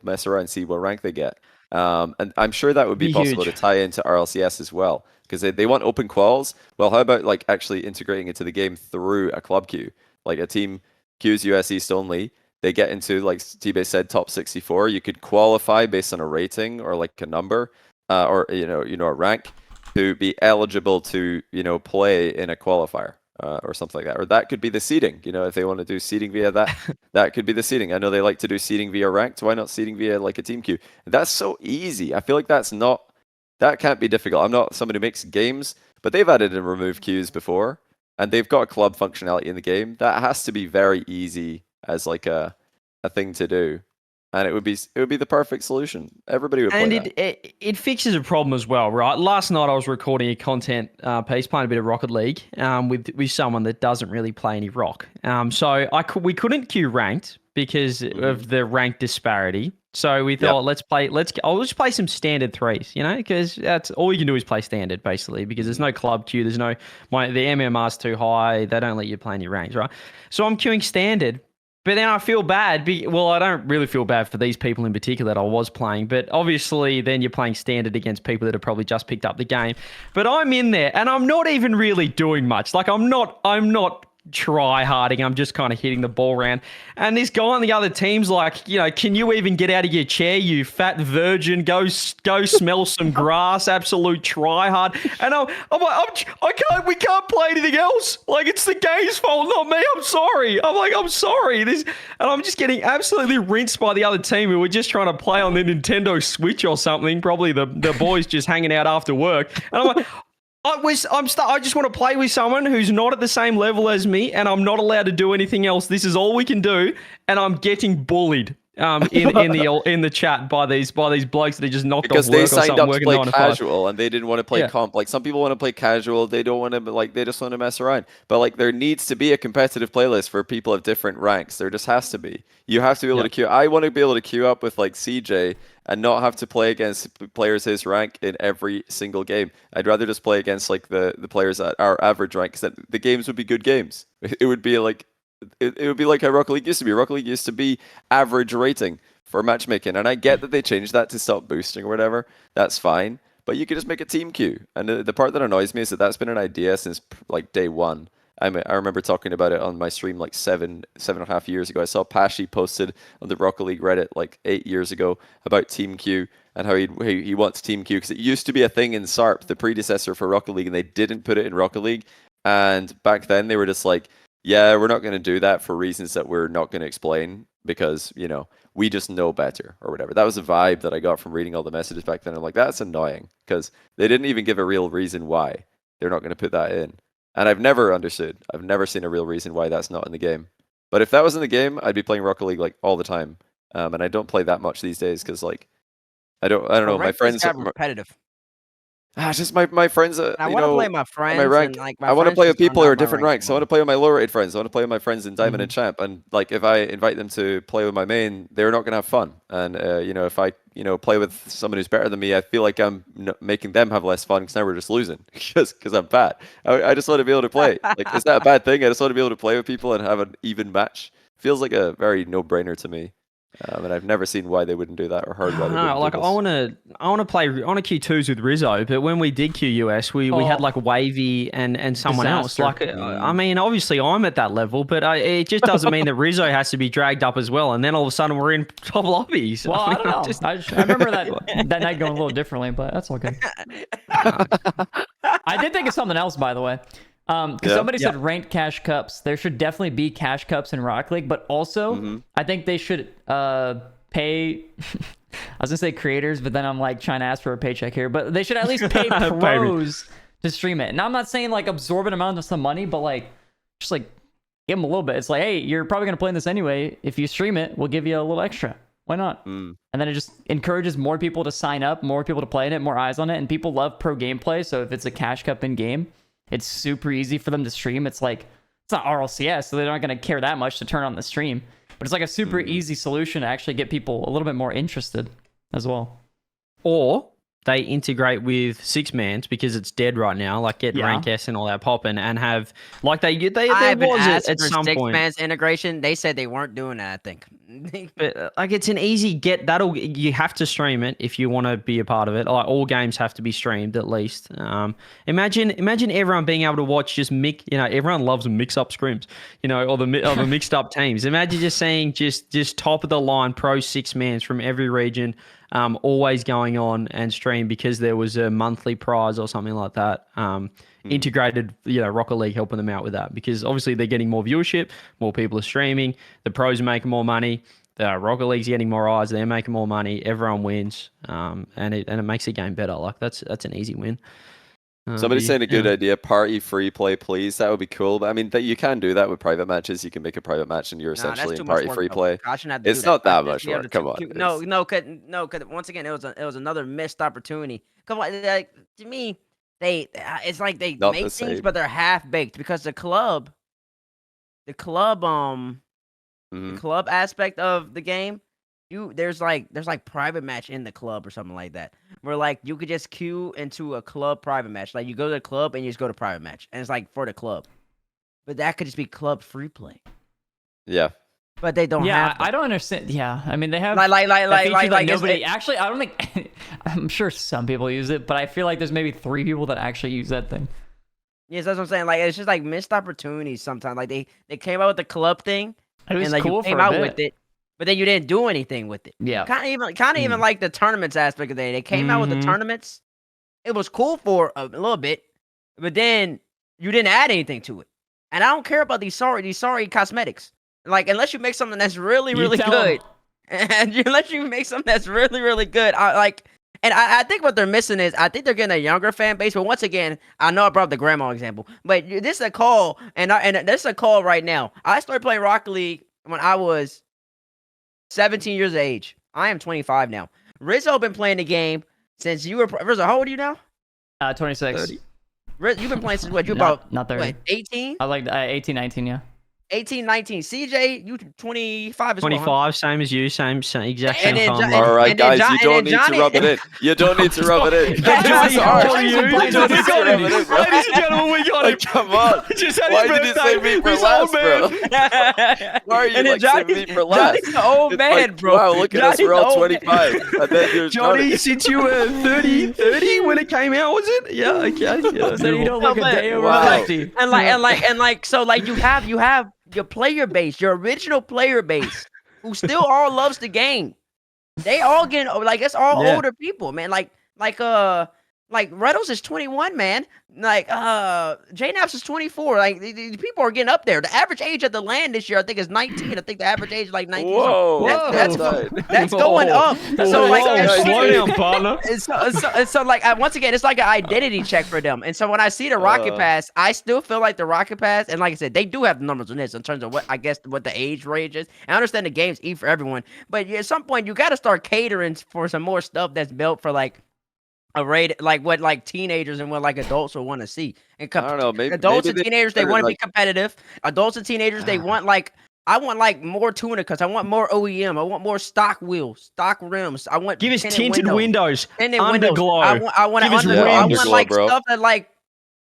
mess around, see what rank they get. And I'm sure that would be possible huge. to tie into RLCS as well, because they want open quals. Well, how about like actually integrating into the game through a club queue? Like a team queues US East only, they get into, like Tbates said, top 64. You could qualify based on a rating or like a number, or a rank to be eligible to play in a qualifier. Or something like that, or that could be the seeding. If they want to do seeding via that, that could be the seeding. I know they like to do seeding via ranked. Why not seeding via like a team queue? That's so easy. I feel like that can't be difficult. I'm not somebody who makes games, but they've added and removed queues before, and they've got club functionality in the game. That has to be very easy as like a thing to do. And it would be the perfect solution. Everybody would play that. And it fixes a problem as well, right? Last night I was recording a content piece, playing a bit of Rocket League with someone that doesn't really play any Rock. So we couldn't queue ranked because of the rank disparity. So we thought, I'll just play some standard threes, because that's all you can do is play standard basically, because there's no club queue, the MMR's too high, they don't let you play any ranks, right? So I'm queuing standard. But then I feel bad. Well, I don't really feel bad for these people in particular that I was playing. But obviously, then you're playing standard against people that have probably just picked up the game. But I'm in there, and I'm not even really doing much. Like I'm not try-harding. I'm just kind of hitting the ball around. And this guy on the other team's like, can you even get out of your chair, you fat virgin? Go smell some grass, absolute try-hard. And I'm like, we can't play anything else. Like, it's the game's fault, not me. I'm sorry. I'm sorry. And I'm just getting absolutely rinsed by the other team who were just trying to play on the Nintendo Switch or something. Probably the boys just hanging out after work. And I'm like, I just want to play with someone who's not at the same level as me, and I'm not allowed to do anything else. This is all we can do, and I'm getting bullied in the chat by these blokes that are just knocked off work or something. Because they signed up to play 9 to 5. casual, and they didn't want to play comp. Like some people want to play casual, they don't want to they just want to mess around. But like there needs to be a competitive playlist for people of different ranks. There just has to be. You have to be able to queue. I want to be able to queue up with like CJ and not have to play against players his rank in every single game. I'd rather just play against like the players at our average rank, because the games would be good games. It would be like it would be like how Rocket League used to be. Rocket League used to be average rating for matchmaking, and I get that they changed that to stop boosting or whatever. That's fine, but you could just make a team queue. And the part that annoys me is that that's been an idea since like day one. I remember talking about it on my stream like 7.5 years ago. I saw Pashi posted on the Rocket League Reddit like 8 years ago about Team Q and how he wants Team Q, because it used to be a thing in SARP, the predecessor for Rocket League, and they didn't put it in Rocket League. And back then they were just like, yeah, we're not going to do that for reasons that we're not going to explain, because, we just know better or whatever. That was the vibe that I got from reading all the messages back then. I'm like, that's annoying, because they didn't even give a real reason why they're not going to put that in. And I've never understood. I've never seen a real reason why that's not in the game. But if that was in the game, I'd be playing Rocket League like all the time. And I don't play that much these days because like I don't know. My friends are repetitive. Just my friends. I want to play my friends my rank. and like I my want to friends play with just are people who not are my different rank ranks. I want to play with my low rated friends. I want to play with my friends in Diamond and Champ. And like if I invite them to play with my main, they're not gonna have fun. And if I play with someone who's better than me, I feel like I'm making them have less fun because now we're just losing because I'm bad. I just want to be able to play. Like, is that a bad thing? I just want to be able to play with people and have an even match. Feels like a very no brainer to me. And I've never seen why they wouldn't do that or heard why they wouldn't like do this. I want to play. I want to queue twos with Rizzo, but when we did queue US, we had like Wavy and someone else. Like, I mean, obviously I'm at that level, but it just doesn't mean that Rizzo has to be dragged up as well. And then all of a sudden we're in top lobbies. Well, I don't know. I remember that night going a little differently, but that's all good. I did think of something else, by the way. Because somebody said ranked cash cups. There should definitely be cash cups in Rocket League, but also I think they should pay. I was gonna say creators, but then I'm like trying to ask for a paycheck here. But they should at least pay pros to stream it. And I'm not saying like absorbent amount of some money, but like just like give them a little bit. It's like, hey, you're probably gonna play in this anyway. If you stream it, we'll give you a little extra. Why not? And then it just encourages more people to sign up, more people to play in it, more eyes on it, and people love pro gameplay. So if it's a cash cup in game, it's super easy for them to stream. It's like, it's not RLCS, so they're not going to care that much to turn on the stream. But it's like a super easy solution to actually get people a little bit more interested as well. Or they integrate with six mans because it's dead right now. Like get rank S and all that popping and have like there was at some six point. man's integration. They said they weren't doing that. I think. But like it's an easy get. You have to stream it if you want to be a part of it. Like all games have to be streamed at least. Imagine everyone being able to watch just everyone loves mix up scrims, or the mixed up teams. Imagine just seeing just top of the line pro six mans from every region. Always going on and stream because there was a monthly prize or something like that. Integrated, Rocket League helping them out with that because obviously they're getting more viewership, more people are streaming, the pros are making more money, the Rocket League's getting more eyes, they're making more money, everyone wins, and it makes the game better. Like that's an easy win. Somebody's saying a good idea, party free play, please. That would be cool. But I mean, you can do that with private matches. You can make a private match and you're essentially in party free play. It's not that much work. Come on. No, because once again, it was another missed opportunity. Come on, like to me, it's like they make things, but they're half baked because the club aspect of the game. There's like private match in the club or something like that where like you could just queue into a club private match, like you go to the club and you just go to private match and it's like for the club, but that could just be club free play. But they don't have I don't understand. I mean they have like nobody actually. I don't think I'm sure some people use it, but I feel like there's maybe 3 people that actually use that thing. Yes, that's what I'm saying. Like it's just like missed opportunities sometimes. Like they came out with the club thing and like cool you came out with it. But then you didn't do anything with it. Yeah. Kind of even like the tournaments aspect of it. They came out with the tournaments. It was cool for a little bit, but then you didn't add anything to it. And I don't care about these sorry cosmetics. Like unless you make something that's really good, and unless you make something that's really good, I think what they're missing is I think they're getting a younger fan base. But once again, I know I brought up the grandma example, but this is a call, and this is a call right now. I started playing Rocket League when I was 17 years of age. I am 25 now. Rizzo been playing the game since you were Rizzo. How old are you now? 26. 30. You've been playing since what? You about not 30. What, 18? I like 18, 19. Yeah. 18, 19. CJ, you 25 as 25, well, huh? Same as you, same exact And same then time. All right, guys, you don't need Johnny- to rub it in. You don't need to rub it in. Johnny, how old are you? You don't need to rub it in, bro. Ladies and gentlemen, we got him. Like, come on. Just had Why his did you say birthday. me for He's last, old, bro? man. Why are you And then like saving me for last? Johnny's the old It's man, like, bro. wow, look at us. Johnny's We're all the old man. 25. And then there's Johnny, since you were 30 when it came out, was it? Yeah, okay. Yeah, So you don't look a day over Wow. 50. So you have your player base, your original player base, who still all loves the game. They all getting it's all older people, man. Like Reynolds is 21, man. Like J-Naps is 24. Like the people are getting up there. The average age at the LAN this year, I think, is 19. I think the average age is like 19. Whoa. That's going up. So slow down, partner. Once again, it's like an identity check for them. And so when I see the Rocket Pass, I still feel like the Rocket Pass, and like I said, they do have the numbers on this in terms of what the age range is. I understand the game's for everyone, but at some point you got to start catering for some more stuff that's built for like a rate like what like teenagers and what like adults will want to see. And I don't know. Maybe adults and they teenagers, they better, want to be like, competitive. Adults and teenagers, they want like I want like more tuner because I want more OEM. I want more stock wheels, stock rims. I want Give us tinted windows, tinted underglow. I want Give us underglow. I rims. want like bro. stuff that like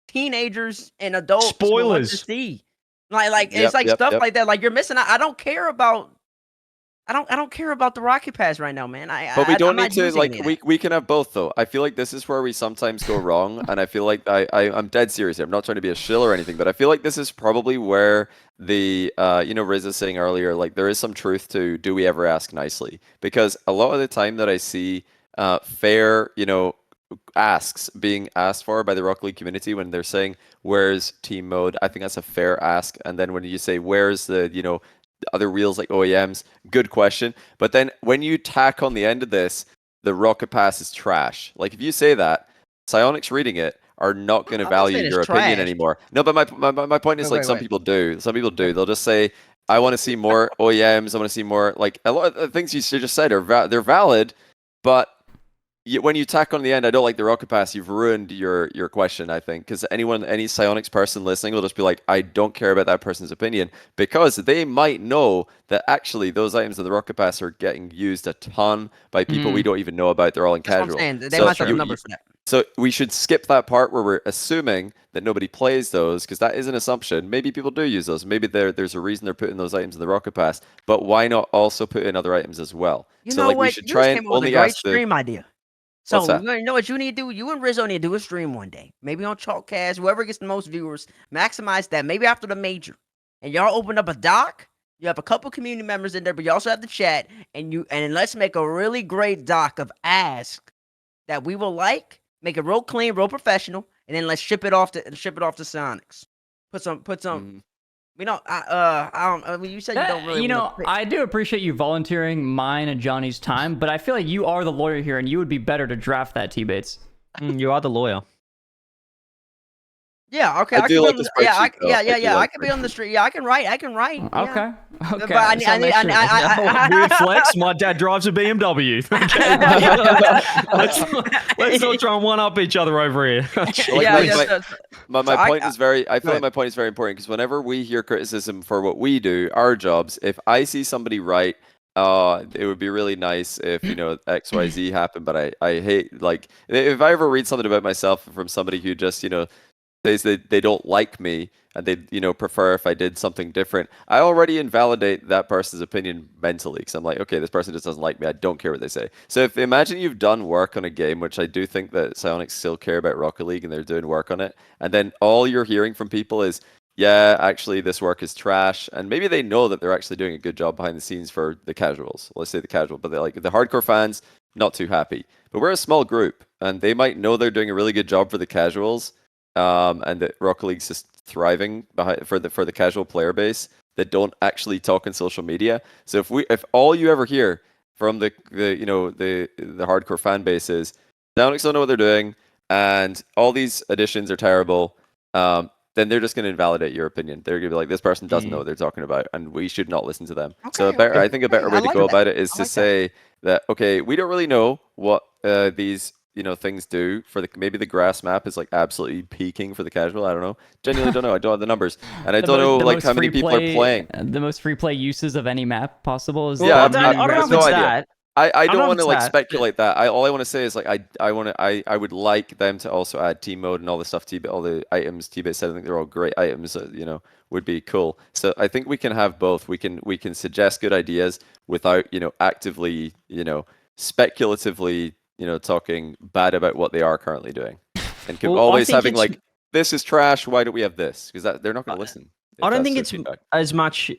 teenagers and adults will want to Spoilers. see. Like Yep, it's like yep, stuff yep. like that. Like you're missing out. I don't care about the Rocket Pass right now, man. But we I'm don't not need to using like any of that. we can have both though. I feel like this is where we sometimes go wrong, and I feel like I'm dead serious here. I'm not trying to be a shill or anything, but I feel like this is probably where the Riz is saying earlier, like there is some truth to do we ever ask nicely? Because a lot of the time that I see fair, asks being asked for by the Rocket League community when they're saying where's team mode, I think that's a fair ask. And then when you say where's the other wheels like OEMs, good question. But then when you tack on the end of this, the Rocket Pass is trash. Like if you say that, Psionics reading it are not going to I'm not value saying it's your opinion trash. anymore. No, but my point is like some people do. Some people do. They'll just say, I want to see more OEMs. I want to see more. Like a lot of the things you just said are they're valid, but when you tack on the end, I don't like the Rocket Pass, you've ruined your question, I think, because any Psionics person listening will just be like, I don't care about that person's opinion, because they might know that actually those items in the Rocket Pass are getting used a ton by people we don't even know about. They're all in That's casual. what I'm saying. They might have the numbers for that. So we should skip that part where we're assuming that nobody plays those, because that is an assumption. Maybe people do use those. Maybe there's a reason they're putting those items in the Rocket Pass, but why not also put in other items as well? You So know like we what? should You try just and came up with only a great ask the stream idea. What's So that? you know what you need to do? You and Rizzo need to do a stream one day. Maybe on Chalkcast, whoever gets the most viewers, maximize that. Maybe after the major, and y'all open up a doc. You have a couple community members in there, but you also have the chat, and let's make a really great doc of ask that we will like. Make it real clean, real professional, and then let's ship it off to Sonics. Put some. We don't. I don't. You said you don't really. I do appreciate you volunteering mine and Johnny's time, but I feel like you are the lawyer here, and you would be better to draft that, Tbates. You are the lawyer. Yeah. Okay. I do like the spreadsheet. I can be on the street. Yeah, I can write. Yeah. Okay. But I Weird flex. My dad drives a BMW. let's not try and one up each other over here. My point is very. I feel like my point is very important, because whenever we hear criticism for what we do, our jobs, if I see somebody write, it would be really nice if XYZ happened, but I hate, like, if I ever read something about myself from somebody who just says they don't like me and they prefer if I did something different, I already invalidate that person's opinion mentally, because I'm like, okay, this person just doesn't like me, I don't care what they say. So if imagine you've done work on a game, which I do think that Psionics still care about Rocket League and they're doing work on it, and then all you're hearing from people is, yeah, actually this work is trash, and maybe they know that they're actually doing a good job behind the scenes for the casuals, let's say the casual, but they're like, the hardcore fans not too happy. But we're a small group, and they might know they're doing a really good job for the casuals, and that Rocket League's just thriving for the casual player base that don't actually talk on social media. So if all you ever hear from the hardcore fan base is Psionics don't know what they're doing and all these additions are terrible, then they're just going to invalidate your opinion. They're going to be like, this person doesn't know what they're talking about, and we should not listen to them. I think a better way to go about it is to say that, okay, we don't really know what these things do for maybe the grass map is like absolutely peaking for the casual. I don't know. Genuinely don't know. I don't have the numbers, and I don't know like how many people are playing. The most free play uses of any map possible is. Yeah, I don't know if it's that. I don't want to like speculate that. All I want to say is like I would like them to also add team mode and all the stuff. All the items Tbates said, I think they're all great items. Would be cool. So I think we can have both. We can suggest good ideas without actively speculatively talking bad about what they are currently doing, and always having like, this is trash. Why don't we have this? Because they're not going to listen. I don't think it's as much.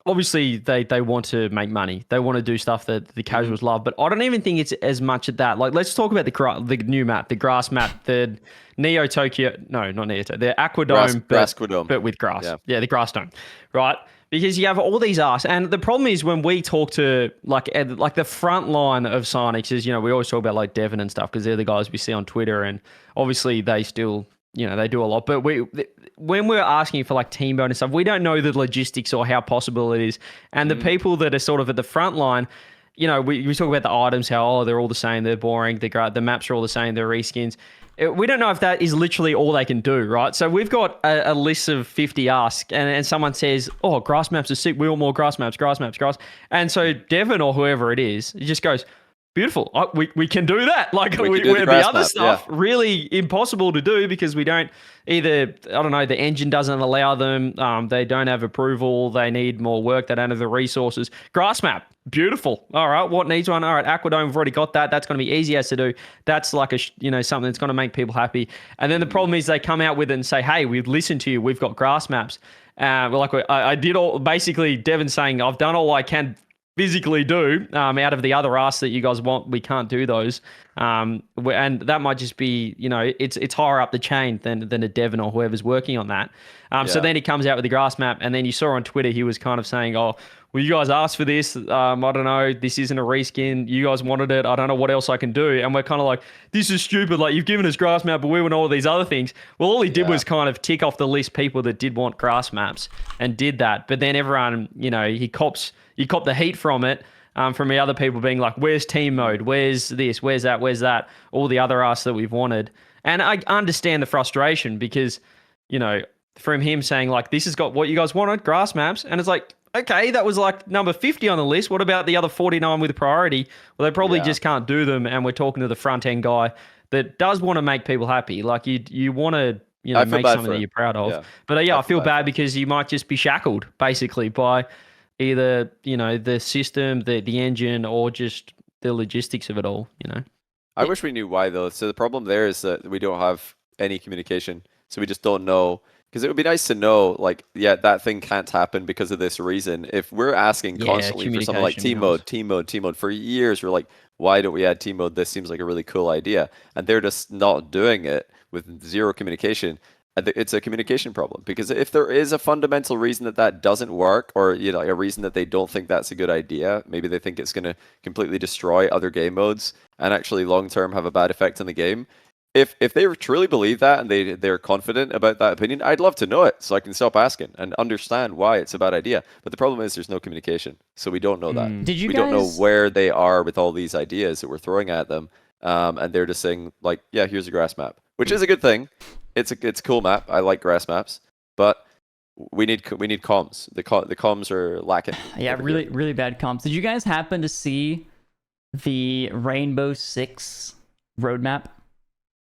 Obviously, they want to make money. They want to do stuff that the casuals love. But I don't even think it's as much at that. Like, let's talk about the new map, the grass map, the Neo Tokyo. No, not Neo Tokyo. The Aquadome, but with grass. Yeah, the grass dome, right? Because you have all these asks, and the problem is when we talk to like the front line of Psionics is, we always talk about like Devon and stuff because they're the guys we see on Twitter, and obviously they still, they do a lot. But when we're asking for like team mode and stuff, we don't know the logistics or how possible it is. And the people that are sort of at the front line, you know, we talk about the items, how they're all the same, they're boring, the maps are all the same, they're reskins. We don't know if that is literally all they can do, right? So we've got a list of 50 asks, and someone says, "Oh, grass maps are sick. We want more grass maps, grass." And so Devon or whoever it is, he just goes, "Beautiful. We can do that." Like the other stuff really impossible to do because we don't either. I don't know. The engine doesn't allow them. They don't have approval. They need more work. They don't have the resources. Grass map, beautiful. All right. What needs one? All right. Aquadome, we've already got that. That's going to be easy as to do. That's like something that's going to make people happy. And then the problem is they come out with it and say, "Hey, we've listened to you. We've got grass maps." I did all basically. Devon saying, "I've done all I can physically do out of the other asks that you guys want. We can't do those." And that might just be, it's higher up the chain than a Devon or whoever's working on that. So then he comes out with the grass map, and then you saw on Twitter he was kind of saying, "Oh, well, you guys asked for this. I don't know. This isn't a reskin. You guys wanted it. I don't know what else I can do." And we're kind of like, "This is stupid. Like, you've given us grass map, but we want all these other things." Well, all he did was kind of tick off the list people that did want grass maps and did that. But then everyone, you cop the heat from it, from the other people being like, "Where's team mode? Where's this? Where's that? Where's that?" All the other asks that we've wanted. And I understand the frustration because, from him saying like, "This has got what you guys wanted, grass maps." And it's like, okay, that was like number 50 on the list. What about the other 49 with priority? Well, they probably just can't do them. And we're talking to the front end guy that does want to make people happy. Like you want to, make something that you're proud of. Yeah. But I feel bad because you might just be shackled basically by either, the system, the engine, or just the logistics of it all, I wish we knew why though. So the problem there is that we don't have any communication. So we just don't know. Because it would be nice to know, like, that thing can't happen because of this reason. If we're asking constantly for something like team mode for years, we're like, why don't we add team mode? This seems like a really cool idea. And they're just not doing it with zero communication. It's a communication problem. Because if there is a fundamental reason that doesn't work, or a reason that they don't think that's a good idea, maybe they think it's going to completely destroy other game modes and actually long term have a bad effect on the game. If they truly believe that and they're confident about that opinion, I'd love to know it so I can stop asking and understand why it's a bad idea. But the problem is there's no communication, so we don't know that. We don't know where they are with all these ideas that we're throwing at them, and they're just saying like, "Yeah, here's a grass map," which is a good thing. It's a cool map. I like grass maps, but we need comms. The comms are lacking. Yeah, really bad comms. Did you guys happen to see the Rainbow Six roadmap?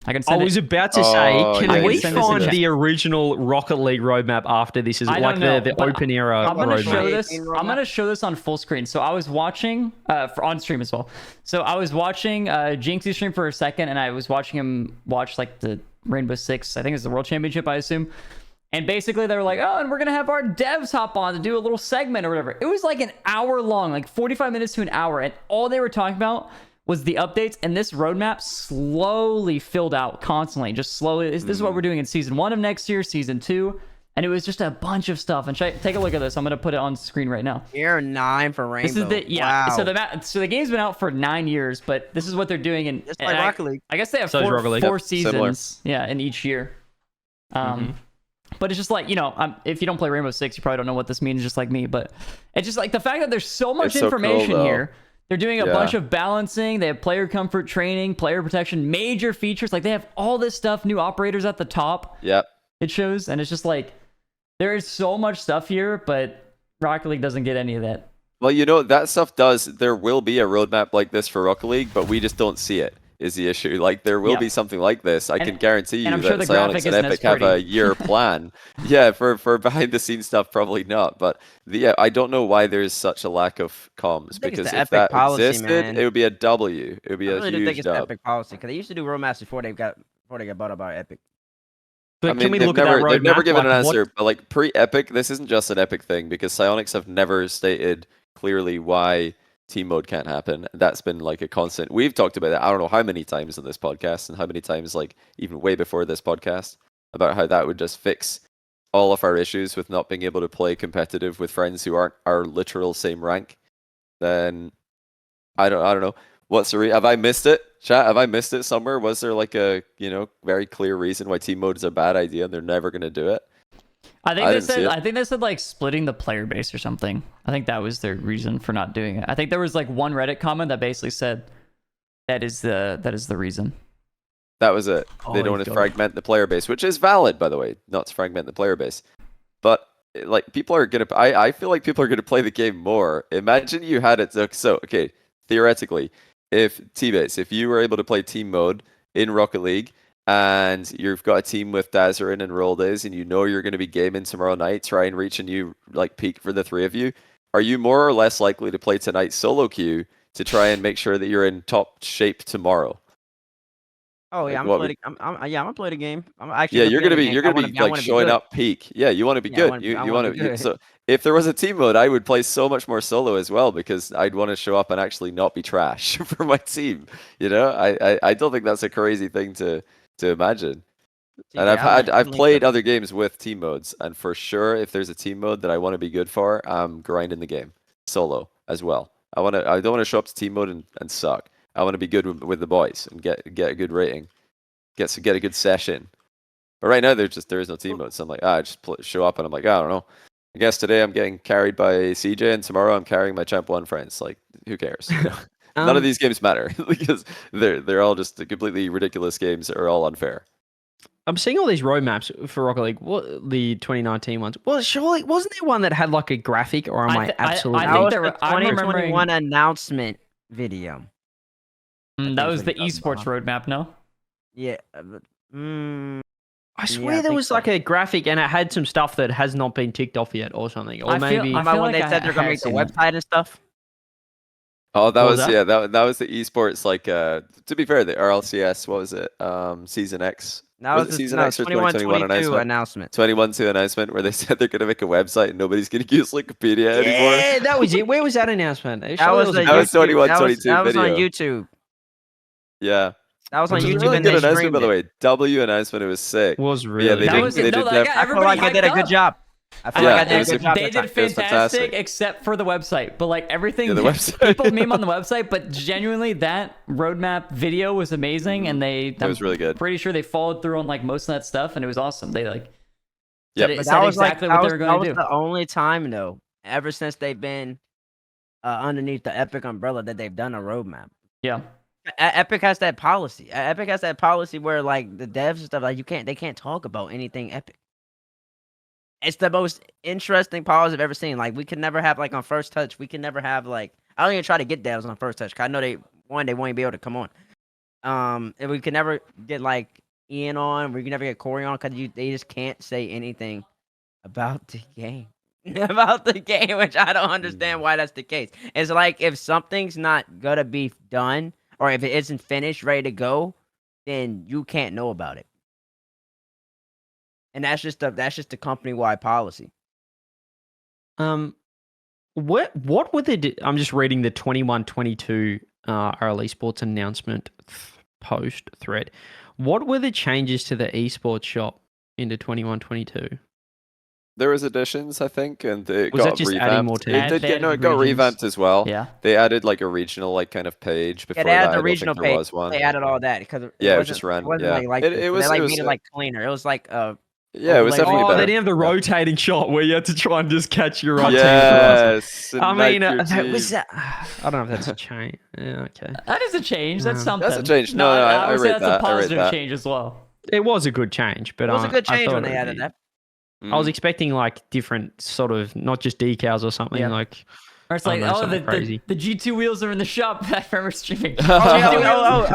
I was about to say, can we find the original Rocket League roadmap after this? Is it like the open era I'm gonna roadmap? I'm gonna show this on full screen. So I was watching on stream as well. So I was watching Jinxie stream for a second, and I was watching him watch like the Rainbow Six. I think it's the World Championship, I assume. And basically they were like, "Oh, and we're gonna have our devs hop on to do a little segment or whatever." It was like an hour long, like 45 minutes to an hour, and all they were talking about was the updates, and this roadmap slowly filled out constantly, just slowly. This is what we're doing in season 1 of next year, season 2, and it was just a bunch of stuff. And take a look at this. I'm gonna put it on screen right now. Year 9 for Rainbow. This is wow. So the game's been out for 9 years, but this is what they're doing. And just like Rocket League. I guess they have four seasons, in each year. But it's just like, if you don't play Rainbow Six, you probably don't know what this means, just like me. But it's just like the fact that there's so much information here. They're doing a bunch of balancing. They have player comfort training, player protection, major features. Like, they have all this stuff, new operators at the top. Yep. It shows, and it's just like, there is so much stuff here, but Rocket League doesn't get any of that. Well, that stuff does. There will be a roadmap like this for Rocket League, but we just don't see it. Is the issue. Like, there will be something like this. I can guarantee you that Psyonix and Epic have a year plan. For behind the scenes stuff, probably not. But I don't know why there's such a lack of comms, because if that existed, it would be a W. It would be a huge dub. I really think it's Epic policy, because they used to do roadmaps before they got bought out by Epic. But can we look at that roadmap? They've never given an answer, but like pre-Epic, this isn't just an Epic thing, because Psyonix have never stated clearly why team mode can't happen. That's been like a constant. We've talked about that I don't know how many times on this podcast, and how many times like even way before this podcast, about how that would just fix all of our issues with not being able to play competitive with friends who aren't our literal same rank. Then I don't know. What's the have I missed it? Chat, have I missed it somewhere? Was there like a very clear reason why team mode is a bad idea and they're never going to do it? I think I they didn't see said it. I think they said like splitting the player base or something. I think that was their reason for not doing it. I think there was like one Reddit comment that basically said that is the reason. That was it. They Oh, don't want he's to going. fragment the player base, which is valid, by the way, not to fragment the player base. But like people are gonna, I feel like people are gonna play the game more. Imagine you had it. So okay, theoretically, if Tbates, if you were able to play team mode in Rocket League, and you've got a team with Dazarin and Roldays, and you know you're going to be gaming tomorrow night, try and reach a new like peak for the three of you. Are you more or less likely to play tonight's solo queue to try and make sure that you're in top shape tomorrow? Oh yeah, Like I'm what gonna would play. I'm gonna play the game. I'm actually Yeah, gonna play the game. you're I gonna wanna be be. I like wanna be showing good. up peak. Yeah, you want to be Yeah, I good. wanna. You I you wanna want be to. good. So if there was a team mode, I would play so much more solo as well because I'd want to show up and actually not be trash for my team. You know, I don't think that's a crazy thing to imagine. And CJ, I've link up. played other games with team modes, and for sure, if there's a team mode that I want to be good for, I'm grinding the game solo as well. I don't want to show up to team mode and suck. I want to be good with the boys and get a good rating, get a good session. But right now, there is no team mode. So I'm like, I just show up and I'm like, I don't know. I guess today I'm getting carried by CJ, and tomorrow I'm carrying my Champ One friends. Like, who cares? You know? None of these games matter because they're all just completely ridiculous games that are all unfair. I'm seeing all these roadmaps for Rocket League. What the 2019 ones? Well, surely wasn't there one that had like a graphic, or am I absolutely? I That think was there the were. I'm 2021 remembering. announcement video. That was the esports roadmap. No. Yeah. I swear I there think was so. like a graphic and it had some stuff that has not been ticked off yet or something. Or I feel- maybe I Remember when like they said they're gonna had make the seen that. website and stuff? Oh, that What was was that? yeah, that was the esports like to be fair, the RLCS, what was it? Season X. That Was was it Season no X or 21, 2021 22 announcement? announcement. 21-2 announcement where they said they're gonna make a website and nobody's gonna use Wikipedia anymore. Yeah, that was it. Where was that announcement? That was the That was YouTube. 21-22 That was on video. YouTube. Yeah. That was on Which was a YouTube really and good they announcement, by streamed the it. way. W announcement, it was sick. Was But yeah, really they That did. was They it. No, did. that got I feel everybody like they did hyped a good up. job. I feel Yeah, like I it did a was good job. They did it was fantastic, fantastic. except for the website. But like everything, Yeah, the website. people meme on the website. But genuinely, that roadmap video was amazing, and It was really good. Pretty sure they followed through on like most of that stuff, and it was awesome. They like Yep. said, But said exactly what they were that going was to do. the only time though, ever since they've been underneath the Epic umbrella that they've done a roadmap. Yeah. Epic has that policy. Epic has that policy where like the devs and stuff like they can't talk about anything Epic. It's the most interesting policy I've ever seen. Like we can never have like on First Touch. We can never have like I don't even try to get devs on First Touch. 'Cause I know they won't even be able to come on. And we can never get like Ian on. We can never get Corey on because they just can't say anything about the game. About the game, which I don't understand why that's the case. It's like if something's not gonna be done, or if it isn't finished, ready to go, then you can't know about it. And that's just the company wide policy. What were they? I'm just reading the 21-22 RL Esports announcement post thread. What were the changes to the esports shop into 21-22? There was additions, I think, and it Was got that just revamped. adding more It teams? did They get added it got regions. revamped as well. Yeah. They added like a regional like kind of page before Yeah, they added that. the I don't regional think there page. was one. They added all that because Yeah, it was just It random. wasn't Yeah, like it this. was. They like It was. made it like cleaner. It was like Yeah, it was overlay. definitely Oh, better. they didn't have the Yeah. rotating shot where you had to try and just catch your right team. Yes. I mean, snipe your that was team. that. I don't know if that's a change. Yeah, okay. That is a change. That's something. That's a change. No, I I would say rate that's a that. I rate positive that. change as well. It was a good change, but It was a good I change thought when they it would added be- that. I was expecting like different sort of not just decals or something Yeah. like. Or it's I like, don't know, oh, something crazy. the G2 wheels are in the shop. I remember streaming. Oh,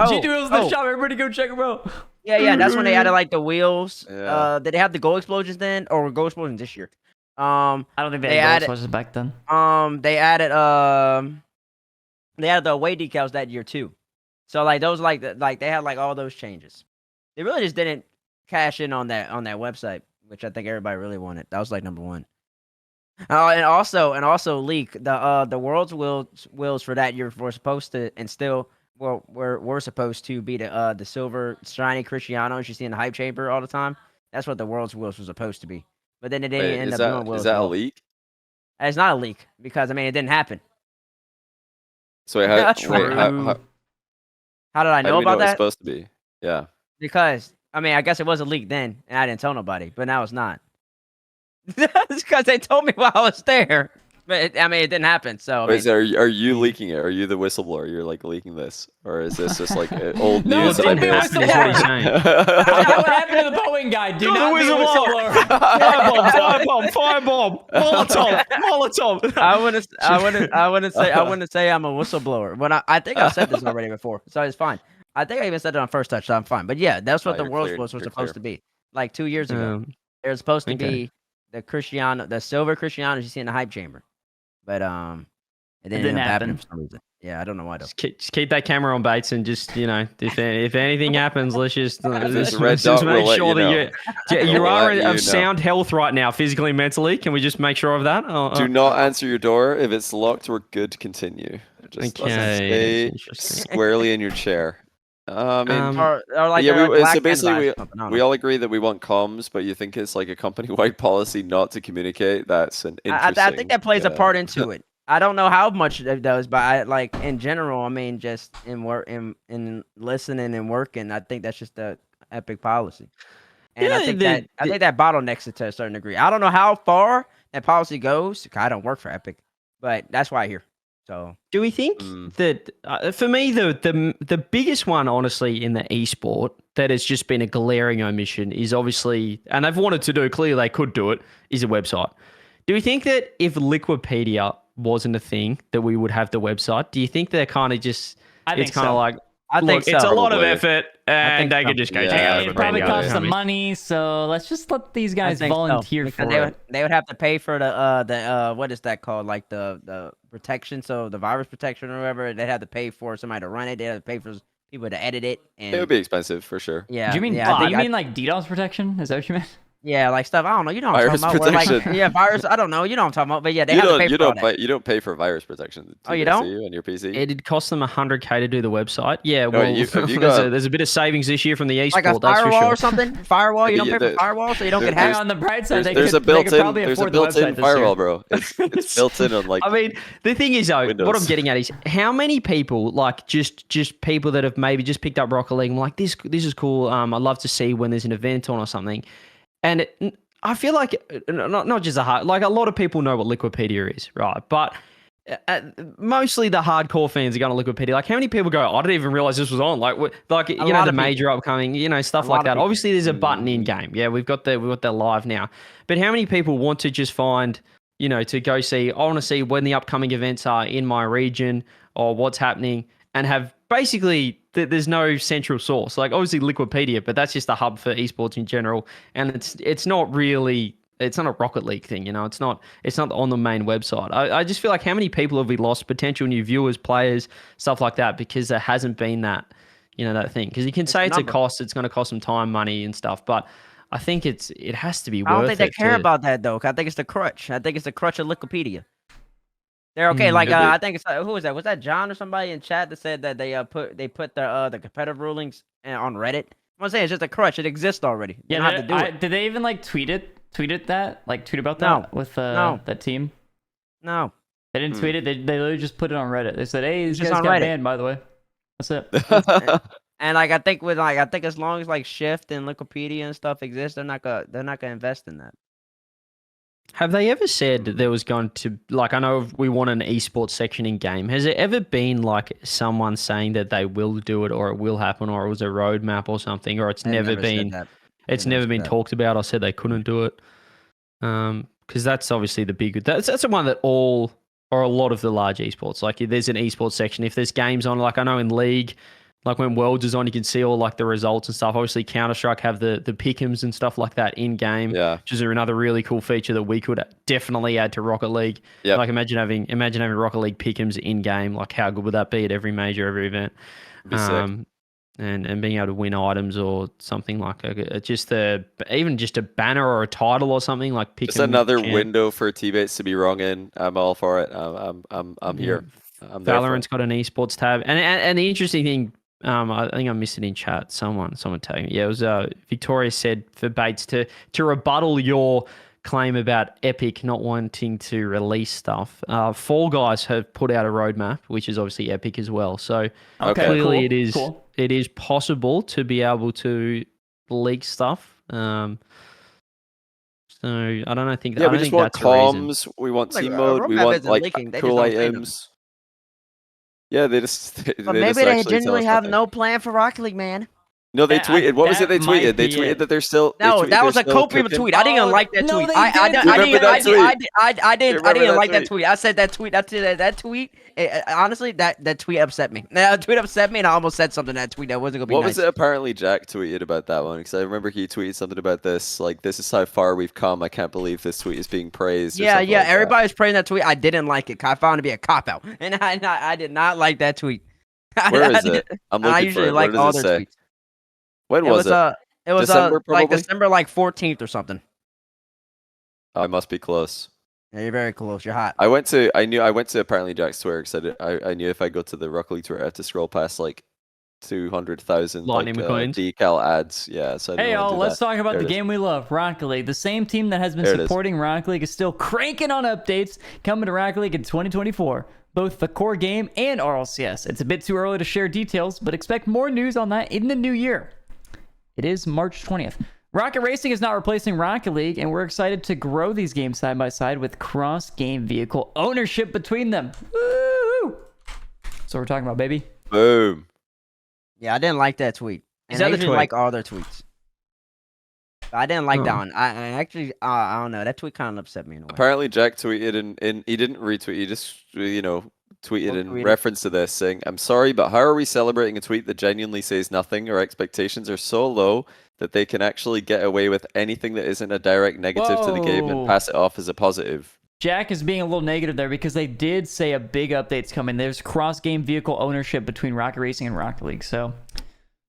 G2 wheels in the oh. shop. Everybody go check them out. Yeah, that's when they added like the wheels. Yeah. Did they have the gold explosions then, or gold explosions this year? I don't think they They had added- gold switches back then. They added the away decals that year too. So like those like they had like all those changes. They really just didn't cash in on that website, which I think everybody really wanted. That was like number one. And also leak the world's wheels for that year were supposed to and still we're supposed to be the silver shiny Cristianos you see in the hype chamber all the time. That's what the world's wheels was supposed to be. But then it didn't Wait, end is up doing wheels. that at a all. leak? It's not a leak because I mean it didn't happen. So wait, That's wait, true. how How did I do know we know about it's that? supposed to be? Yeah. Because I mean I guess it was a leak then and I didn't tell nobody, but now it's not. It's because they told me while I was there. But it didn't happen. So Wait, are you leaking it? Are you the whistleblower? You're like leaking this, or is this just like old No, news that I don't be missed? whistleblower. That's what he's saying. I know what happened to the Boeing guy. Do not be a whistleblower. Firebomb, Molotov. I wouldn't say I'm a whistleblower. When I think I've said this already before, so it's fine. I think I even said it on first touch, so I'm fine. But yeah, that's what the You're world cleared, sports were you're supposed clear. to be. Like 2 years ago, Um, they were supposed to okay. be the silver Cristianos you see in the hype chamber, but it didn't didn't end up happening happen. for some reason. Yeah, I don't know why though. Just keep that camera on, Bates, and just if anything happens, let's just there's a red just dot, make we'll let sure you that know. you We'll are let you know. of sound health right now, physically, mentally. Can we just make sure of that? Do not answer your door. If it's locked, we're good to continue. Just Okay, stay that's interesting. squarely in your chair. I mean, Or like yeah, they're so black basically advice or something, I don't we know. all agree that we want comms, but you think it's like a company-wide policy not to communicate. That's an interesting. I think that plays a part into it. I don't know how much it does, but I like in general. I mean, just in work, in listening and working. I think that's just the epic policy, and I think that bottlenecks it to a certain degree. I don't know how far that policy goes. 'Cause I don't work for Epic, but that's why I hear. So Do we think that for me the biggest one, honestly, in the esport that has just been a glaring omission is obviously, and they've wanted to do, clearly they could do it, is a website. Do we think that if Liquipedia wasn't a thing, that we would have the website? Do you think they're kind of just, I think it's kind of so. like, I think look, it's a lot of Probably. effort, and they could just go check out And it probably Liquipedia. costs some money, so let's just let these guys volunteer for it. They would have to pay for the what is that called, like the protection, so the virus protection or whatever. They'd have to pay for somebody to run it. They'd have to pay for people to edit it, and It would be expensive for sure. yeah. Do you mean? Yeah, You mean like DDoS protection? Is that what you meant? yeah, like stuff. I don't know. You know what I'm Virus talking about? Where, like, protection. yeah, virus. I don't know. You know what I'm talking about? But yeah, they You have to don't, pay you for all don't, that. pay, you don't pay for virus protection. Oh, you don't? On your PC. It cost them $100K to do the website. Yeah, No, well, have you got- there's a bit of savings this year from the esport, Like a that's for firewall sure. or something? Firewall? You don't Yeah, pay for firewall, so you don't get there's- Hey, hacked? on the bright side, There's they a could probably built-in afford the website this firewall, year. bro. It's built in on like. I mean, the thing is, though, what I'm Windows. getting at is how many people, like just people that have maybe just picked up Rocket League, and like, this is cool. I'd love to see when there's an event on or something. And I feel like not just like a lot of people know what Liquipedia is, right? But mostly the hardcore fans are going to Liquipedia. Like, how many people go, I didn't even realize this was on? Like you know, lot the of major upcoming, you know, stuff A lot like of that. people. Obviously, there's a button in game. Yeah, we've got that live now. But how many people want to just find, you know, to go see, I want to see when the upcoming events are in my region or what's happening, and have basically there's no central source. Like, obviously Liquipedia, but that's just a hub for esports in general, and it's not really, it's not a Rocket League thing, you know. It's not on the main website. I just feel like how many people have we lost, potential new viewers, players, stuff like that, because there hasn't been that, you know, that thing. Because you can say it's a cost, it's going to cost them time, money, and stuff, but I think it has to be worth it. I don't think they care to- about that though. 'Cause I think it's the crutch. I think it's the crutch of Wikipedia. They're okay. Like Could be. I think it's who was that? Was that John or somebody in chat that said that they put the competitive rulings on Reddit? I'm saying it's just a crutch. It exists already. You don't have to do it. Did they even like tweet that? Like tweet about No. that with No. that team? No. They didn't tweet it. They literally just put it on Reddit. They said, "Hey, these Just guys on got Reddit. banned, by the way." That's it. And like I think as long as like Shift and Wikipedia and stuff exist, they're not gonna invest in that. Have they ever said that there was going to, like, I know we want an esports section in game. Has there ever been like someone saying that they will do it, or it will happen, or it was a roadmap or something, or it's They've never said been, that. it's They've never said been that. talked about, or said they couldn't do it? Because that's obviously the big, that's the one that all, or a lot of the large esports, like there's an esports section. If there's games on, like I know in League, like when Worlds is on, you can see all like the results and stuff. Obviously Counter-Strike have the pick'ems and stuff like that in game, which is another really cool feature that we could definitely add to Rocket League. Yep. Like imagine having Rocket League pick'ems in game. Like how good would that be at every major, every event? Be sick. And being able to win items or something like even just a banner or a title or something like pick. Just another window for Tbates to be wrong in. I'm all for it. I'm here. I'm there for Valorant's got an esports tab, and the interesting thing, I think I missed it in chat. Someone tagged me. Yeah, it was Victoria said for Bates to rebuttal your claim about Epic not wanting to release stuff. Fall Guys have put out a roadmap, which is obviously Epic as well. So Okay. clearly Cool. it is possible to be able to leak stuff. So I don't think. Yeah, I don't we just think want that's a reason. comms. We want Like, team mode. We roadmap want isn't like leaking, they cool just don't say them. items. Yeah, they just But they just maybe they actually tell genuinely us have nothing. no plan for Rocket League, man. No, they tweeted. What was it? They tweeted. They Be tweeted it. that they're still. They No, tweeted that they're was a still Copium cooking. tweet. I didn't even like that no, tweet. they I did. Do you remember that tweet? I didn't that like that tweet? tweet. I said that tweet. That tweet. Honestly, that tweet upset me. That tweet upset me, and I almost said something in that tweet that wasn't gonna be What nice. was it? Apparently, Jack tweeted about that one because I remember he tweeted something about this. Like, this is how far we've come. I can't believe this tweet is being praised. Or Yeah, something like that. everybody was praising that tweet. I didn't like it. I found it to be a cop out, and I did not like that tweet. Where is it? I'm looking I for usually it. like What all does their it say? tweets. When was it? It was December, like probably? December 14th or something. I must be close. Yeah, you're very close. You're hot. I went to apparently Jack's Twitter because I knew if I go to the Rocket League Twitter I have to scroll past like 200,000 like Lightning McQueen's. decal ads. Yeah, so I didn't Hey wanna y'all, do let's that. talk about There the it is. game we love, Rocket League. The same team that has been There it is. supporting Rocket League is still cranking on updates coming to Rocket League in 2024, both the core game and RLCS. It's a bit too early to share details, but expect more news on that in the new year. It is March 20th. Rocket Racing is not replacing Rocket League, and we're excited to grow these games side by side with cross-game vehicle ownership between them. Woo! That's what we're talking about, baby. Boom. Yeah, I didn't like that tweet. Is And that I the usually tweet? like all their tweets. I didn't like that Oh. one. I actually, I don't know. That tweet kind of upset me in a way. Apparently Jack tweeted and he didn't retweet. He just tweeted in Tweeted. reference to this saying, "I'm sorry, but how are we celebrating a tweet that genuinely says nothing? Our expectations are so low that they can actually get away with anything that isn't a direct negative to the game and Whoa. pass it off as a positive." Jack is being a little negative there because they did say a big update's coming. There's cross-game vehicle ownership between Rocket Racing and Rocket League, so...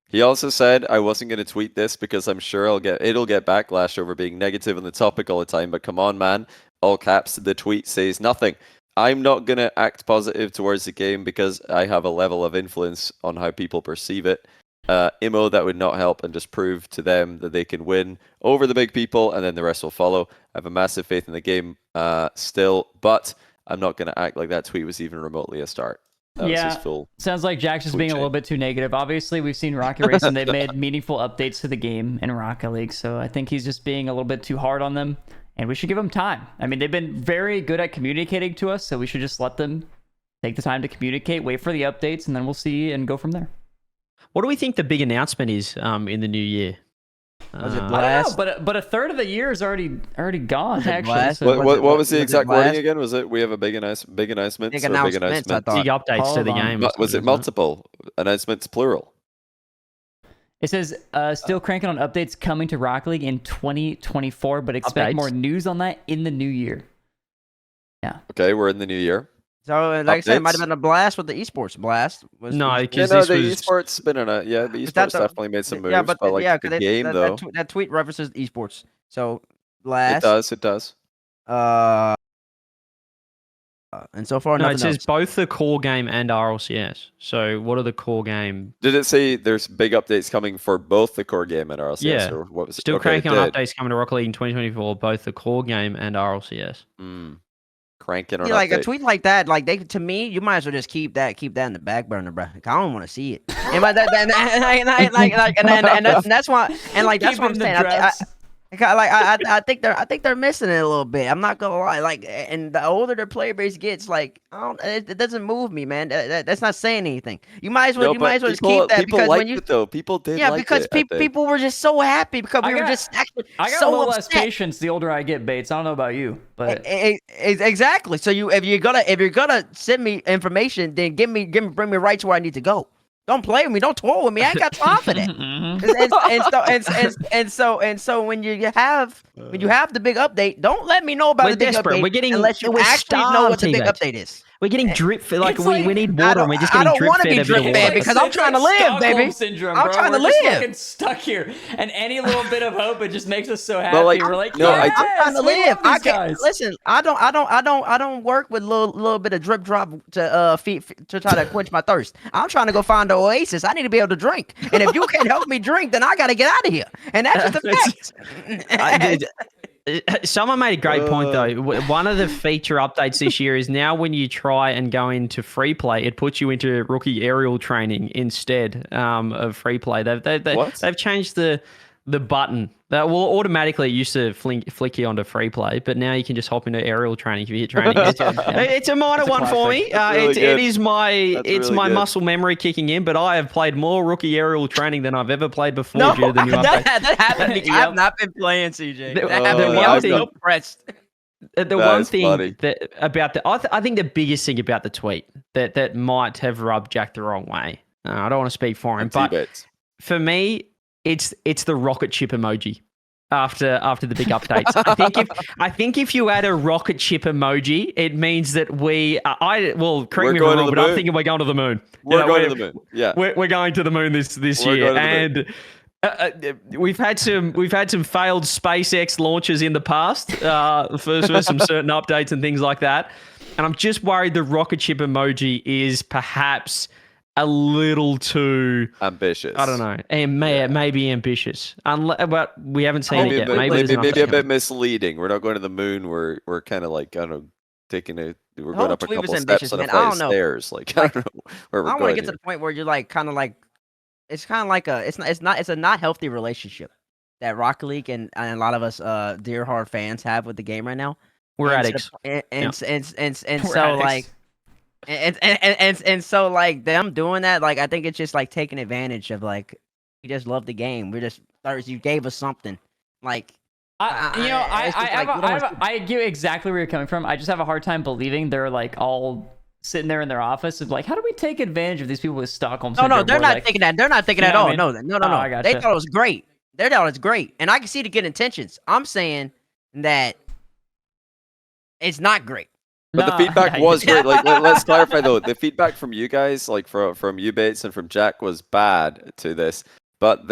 He also said, "I wasn't going to tweet this because I'm sure it'll get backlash over being negative on the topic all the time, but come on, man. All caps, the tweet says nothing. I'm not going to act positive towards the game because I have a level of influence on how people perceive it. Imo, that would not help and just prove to them that they can win over the big people and then the rest will follow. I have a massive faith in the game still, but I'm not going to act like that tweet was even remotely a start." That was his full sounds like Jack's just tweet being a chain. little bit too negative. Obviously, we've seen Rocket Racing. They've made meaningful updates to the game in Rocket League, so I think he's just being a little bit too hard on them, and we should give them time. I mean, they've been very good at communicating to us, so we should just let them take the time to communicate, wait for the updates, and then we'll see and go from there. What do we think the big announcement is in the new year? Was it I Blast? don't know, but a third of the year is already gone, Was it actually. Blast? So What was the was it exact Blast? wording again? Was it we have a big announcement? Big Or a big announcements, I announcement? thought. Big updates to Hold the on. game. Was it multiple announcements, plural? It says still cranking on updates coming to Rocket League in 2024, but expect Updates? more news on that in the new year. Okay, we're in the new year. So, like I said, it might have Updates? been a blast with the esports blast. No, Yeah, because no, this the was esports been in a the Is esports that the- definitely made some moves, yeah, but like yeah, the 'cause game though. that tweet references esports. So blast. It does. And so far, no. nothing It says else. both the core game and RLCS. So what are the core game? Did it say there's big updates coming for both the core game and RLCS? Yeah. Or what was it? Still Okay, cranking it on did. updates coming to Rocket League in 2024, both the core game and RLCS. Cranking on Yeah, like a updates. tweet like that, like to me, you might as well just keep that in the back burner, bro. Like, I don't want to see it. And like that's why, and like that's Keep what it I'm in the saying. drafts. I think they're missing it a little bit. I'm not gonna lie. Like, and the older their player base gets, like, it doesn't move me, man. That's not saying anything. You might as well, No, but just people- keep that people because liked when you, it though. People did yeah, like because it, I think. people were just so happy because we I were got- just actually I got so a little less upset. patience the older I get, Bates. I don't know about you, but Exactly. So if you're gonna send me information, then bring me right to where I need to go. Don't play with me. Don't tour with me. I ain't got time for that. and so when you have the big update, don't let me know about We're the big desperate. update We're getting- unless you we're actually know what the big starved, update is. We're getting drip fed. Like It's we like- need water, and we're just getting I don't drip wanna fed be a bit drip of fed water. because I'm trying to live, Stockholm baby. Syndrome, I'm bro. trying to We're just live. fucking stuck here, and any little bit of hope, it just makes us so happy. But, like, We're like, no, I yes, did- I'm trying to we live. love these I can't guys. listen. I don't work with little bit of drip drop to to try to quench my thirst. I'm trying to go find the oasis. I need to be able to drink. And if you can't help me drink, then I got to get out of here. And that's just a fact. Someone made a great point though. Uh. One of the feature updates this year is now when you try and go into free play, it puts you into rookie aerial training instead of free play. What? They've changed the the button that will automatically used to flick you onto free play, but now you can just hop into aerial training if you hit training. It's a minor one for me. It is my muscle memory kicking in, but I have played more rookie aerial training than I've ever played before due to the new update. That happened to me. I have not been playing, CJ. That happened to me. I was so pressed. The one thing I think the biggest thing about the tweet that might have rubbed Jack the wrong way. I don't want to speak for him, but Tbates. For me, it's the rocket ship emoji after the big updates. I think if you add a rocket ship emoji, it means that correct me if I'm wrong, but I'm thinking we're going to the moon. We're going to the moon. Yeah, we're going to the moon this year, and we've had some failed SpaceX launches in the past for some certain updates and things like that, and I'm just worried the rocket ship emoji is perhaps a little too ambitious. I don't know, and maybe ambitious. But we haven't seen it yet. Maybe a bit misleading. We're not going to the moon. We're kind of like, I don't know, we're going up a couple steps on a flight of stairs. Like I don't know where we're going. I want to get to the point where you're like kind of like it's a not healthy relationship that Rocket League and a lot of us dear hard fans have with the game right now. We're addicts, and so like. And so like them doing that, like I think it's just like taking advantage of like we just love the game. You gave us something. Like I get exactly where you're coming from. I just have a hard time believing they're like all sitting there in their office of like, how do we take advantage of these people with Stockholm syndrome? No, they're not thinking that. They're not thinking at all. I mean? No. I gotcha. They thought it was great. They thought it was great, and I can see the good intentions. I'm saying that it's not great. But the feedback was great. Like, let's clarify though. The feedback from you guys, like from you, Bates, and from Jack, was bad to this. But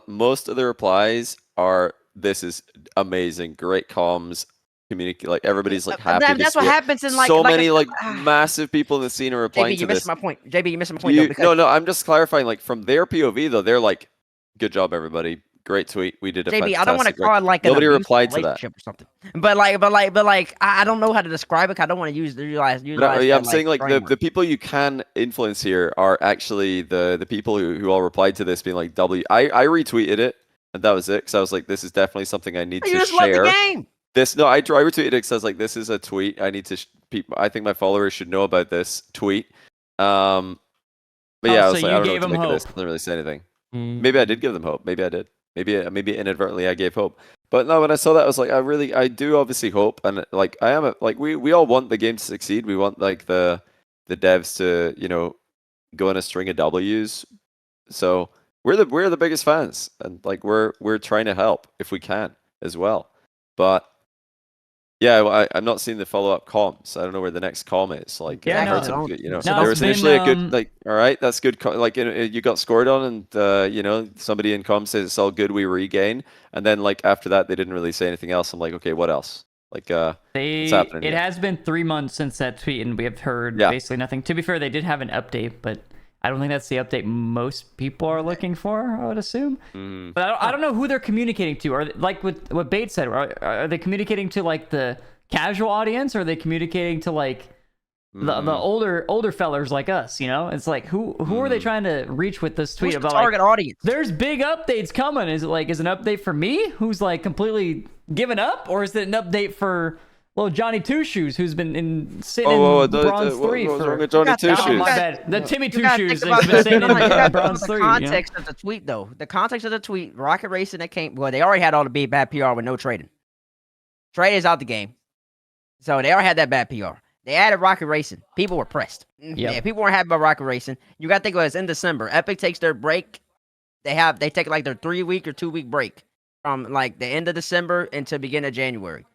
most of the replies are, "This is amazing, great comms, communicate." Like everybody's like happy. That's what happens in like so many massive people in the scene are replying JB, to this. JB, you missed my point. No, I'm just clarifying. Like from their POV though, they're like, "Good job, everybody. Great tweet. We did a fantastic." I don't want to call it like nobody replied to that or something. But I don't know how to describe it. I don't want to utilize. I'm saying like the people you can influence here are actually the people who all replied to this, being like I retweeted it and that was it because I was like, this is definitely something I need to just share. Love the game. I retweeted it because I was like, this is a tweet I need to. I think my followers should know about this tweet. But yeah, I was like, I don't know what to make of this. I didn't really say anything. Maybe I did give them hope. Maybe I did. Maybe inadvertently I gave hope. But no, when I saw that, I was like, I do obviously hope, and like we all want the game to succeed. We want like the devs to go on a string of W's. So we're the biggest fans, and like we're trying to help if we can as well. But yeah, I'm not seeing the follow-up comms. I don't know where the next comm is. Like, there was initially a good, like, all right, that's good. Like, you got scored on, and somebody in comm says it's all good. We regain, and then like after that, they didn't really say anything else. I'm like, okay, what else? Like, what's happening? It has been 3 months since that tweet, and we have heard basically nothing. To be fair, they did have an update, but I don't think that's the update most people are looking for, I would assume. But I don't know who they're communicating to. Are they, like what Bates said, are they communicating to like the casual audience, or are they communicating to like the older fellers like us? It's like who are they trying to reach with this tweet? Who's about the target audience? There's big updates coming. Is it like an update for me who's like completely given up, or is it an update for Johnny Two Shoes, who's been sitting in bronze 3 for Johnny Two Shoes? My bad. The Timmy Two Shoes has been sitting in bronze 3. The context of the tweet, though. The context of the tweet, Rocket Racing that came. Well, they already had all the bad PR with no trading. Trade is out the game, so they already had that bad PR. They added Rocket Racing. People were pressed. Yeah, people weren't happy about Rocket Racing. You got to think about it. It's in December. Epic takes their break. They take like their 3-week or 2-week break from like the end of December into beginning of January.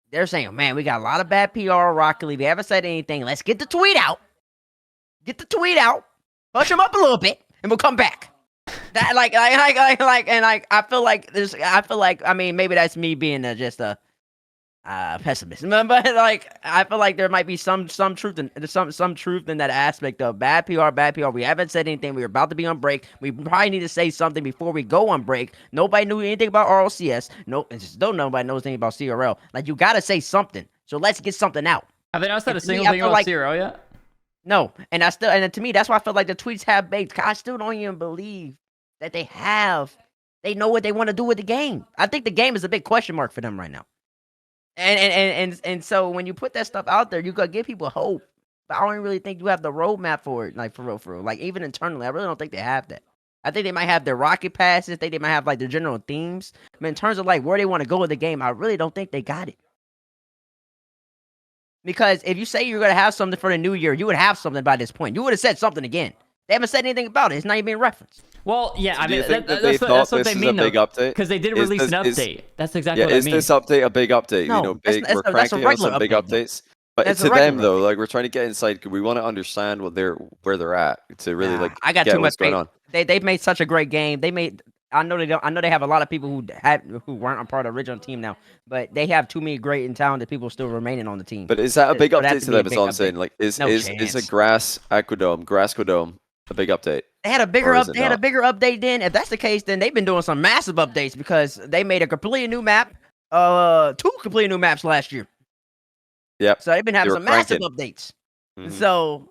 They're saying, man, we got a lot of bad PR on Rocket League. We haven't said anything. Let's get the tweet out. Push them up a little bit, and we'll come back. That I feel like I mean, maybe that's me being just a pessimist, but like I feel like there might be some truth in some truth in that aspect of bad PR. We haven't said anything. We're about to be on break. We probably need to say something before we go on break. Nobody knew anything about RLCS. Nobody knows anything about CRL. Like, you got to say something. So let's get something out. Have they not said a single thing about CRL yet? No, and to me, that's why I feel like the tweets have baked. I still don't even believe that they have They know what they want to do with the game. I think the game is a big question mark for them right now. And so when you put that stuff out there, you gotta give people hope. But I don't really think you have the roadmap for it, like for real. Like even internally, I really don't think they have that. I think they might have their rocket passes. I think they might have like their general themes. But in terms of like where they want to go with the game, I really don't think they got it. Because if you say you're gonna have something for the new year, you would have something by this point. You would have said something again. They haven't said anything about it. It's not even being referenced. Well, yeah, So I do you mean, think that that's what they mean, big update? because they did Is release this- an is- update. That's exactly what I Is mean. this update a big update? No, Big. that's We're a cranking out regular some big update, though. updates. But That's to a them regular though, update. like we're trying to get inside. We want to understand where they're at to really Nah, like I got get too much what's going faith. on. They've made such a great game. I know they don't. I know they have a lot of people who weren't a part of the original team now, but they have too many great and talented people still remaining on the team. But is that a big For that update to to be a them? Is big all I'm update. saying. Like, is No a chance. grass aquadome a big update? They had a bigger Or is it They had a not? bigger update then. If that's the case, then they've been doing some massive updates because they made a completely new map. 2 completely new maps last year. Yep. So they've been having were some massive cranking. updates. Mhm. So,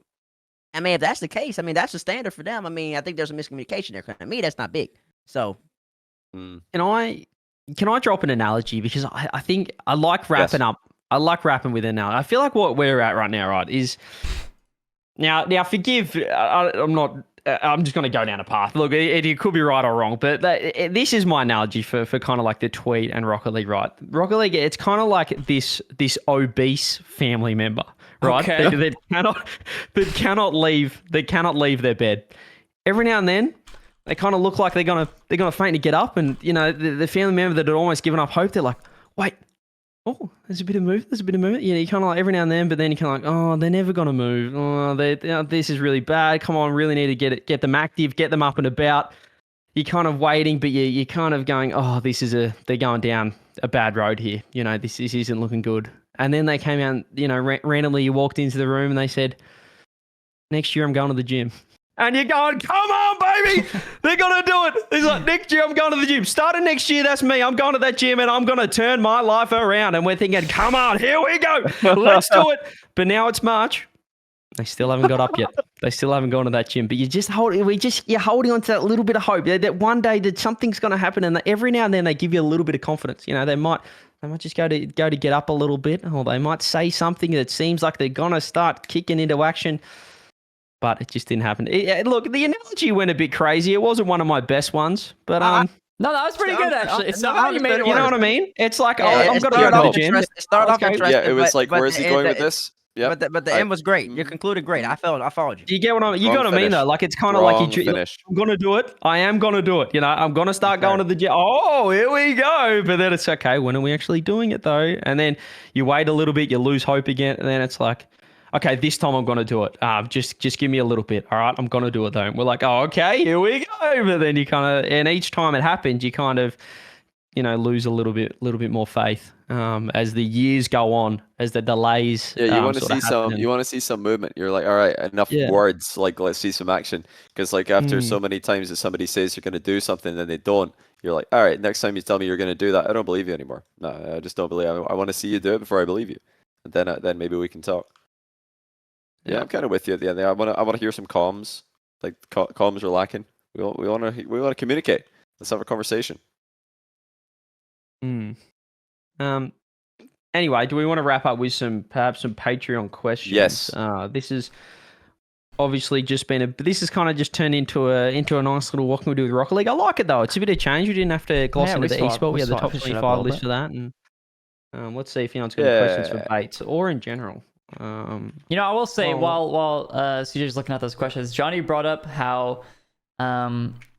I mean, if that's the case, I mean, that's the standard for them. I mean, I think there's a miscommunication there. To me, that's not big. So, Mm. Can I drop an analogy, because I think I like wrapping Yes. up. I like wrapping with an analogy. I feel like what we're at right now, right, is now forgive. I'm not. I'm just going to go down a path. Look, it could be right or wrong, but this is my analogy for kind of like the Tweet and Rocket League, right? Rocket League, it's kind of like this obese family member, right? Okay. That cannot leave their bed. Every now and then, they kind of look like they're gonna faint to get up, and the family member that had almost given up hope, they're like, wait. Oh, there's a bit of movement. You kind of like every now and then, but then you kind of like, oh, they're never going to move. Oh, this is really bad. Come on, really need to get them active, get them up and about. You're kind of waiting, but you're kind of going, oh, they're going down a bad road here. This isn't looking good. And then they came out, randomly you walked into the room and they said, next year I'm going to the gym. And you're going, come on, baby. They're going to do it. He's like, next year I'm going to the gym. Starting next year, that's me. I'm going to that gym and I'm going to turn my life around. And we're thinking, come on, here we go. Let's do it. But now it's March. They still haven't got up yet. They still haven't gone to that gym. But you're holding on to that little bit of hope that one day that something's going to happen. And every now and then they give you a little bit of confidence. They might just go to get up a little bit, or they might say something that seems like they're going to start kicking into action. But it just didn't happen. Look, the analogy went a bit crazy. It wasn't one of my best ones, but No, that was pretty good, actually. It's not how you made it you know work. what I mean? It's like, Yeah, I'm it going to started go to off the gym. It started off Okay. interesting. Yeah, it was but- like, but where is he the- going the- with this? Yeah. But the end was great. You concluded great. I followed you. Do you get what you Wrong got what I mean, finish. though? Like, it's kind of like Wrong finish. I'm going to do it. I am going to do it. I'm going to start going to the gym. Oh, here we go. But then it's okay. When are we actually doing it, though? And then you wait a little bit, you lose hope again. And then it's like, okay, this time I'm going to do it. Just give me a little bit. All right, I'm going to do it, though. And we're like, oh, okay, here we go. But then you kind of, and each time it happens, you kind of, lose a little bit more faith as the years go on, as the delays. Yeah, you want to sort of see some. happen. You want to see some movement. You're like, all right, enough words. Like, let's see some action. Because like after so many times that somebody says you're going to do something, and then they don't. You're like, all right, next time you tell me you're going to do that, I don't believe you anymore. No, I just don't believe. I want to see you do it before I believe you, and then maybe we can talk. Yeah, I'm kind of with you at the end there. I want to hear some comms. Like comms are lacking. We want to communicate. Let's have a conversation. Anyway, do we want to wrap up with perhaps some Patreon questions? Yes. This is obviously just been this has kind of just turned into a nice little what can we do with Rocket League. I like it though. It's a bit of change. We didn't have to gloss into the eSport. We had the top 25 list for that. And let's see if anyone's got any questions for Bates or in general. I will say while CJ's looking at those questions, Johnny brought up how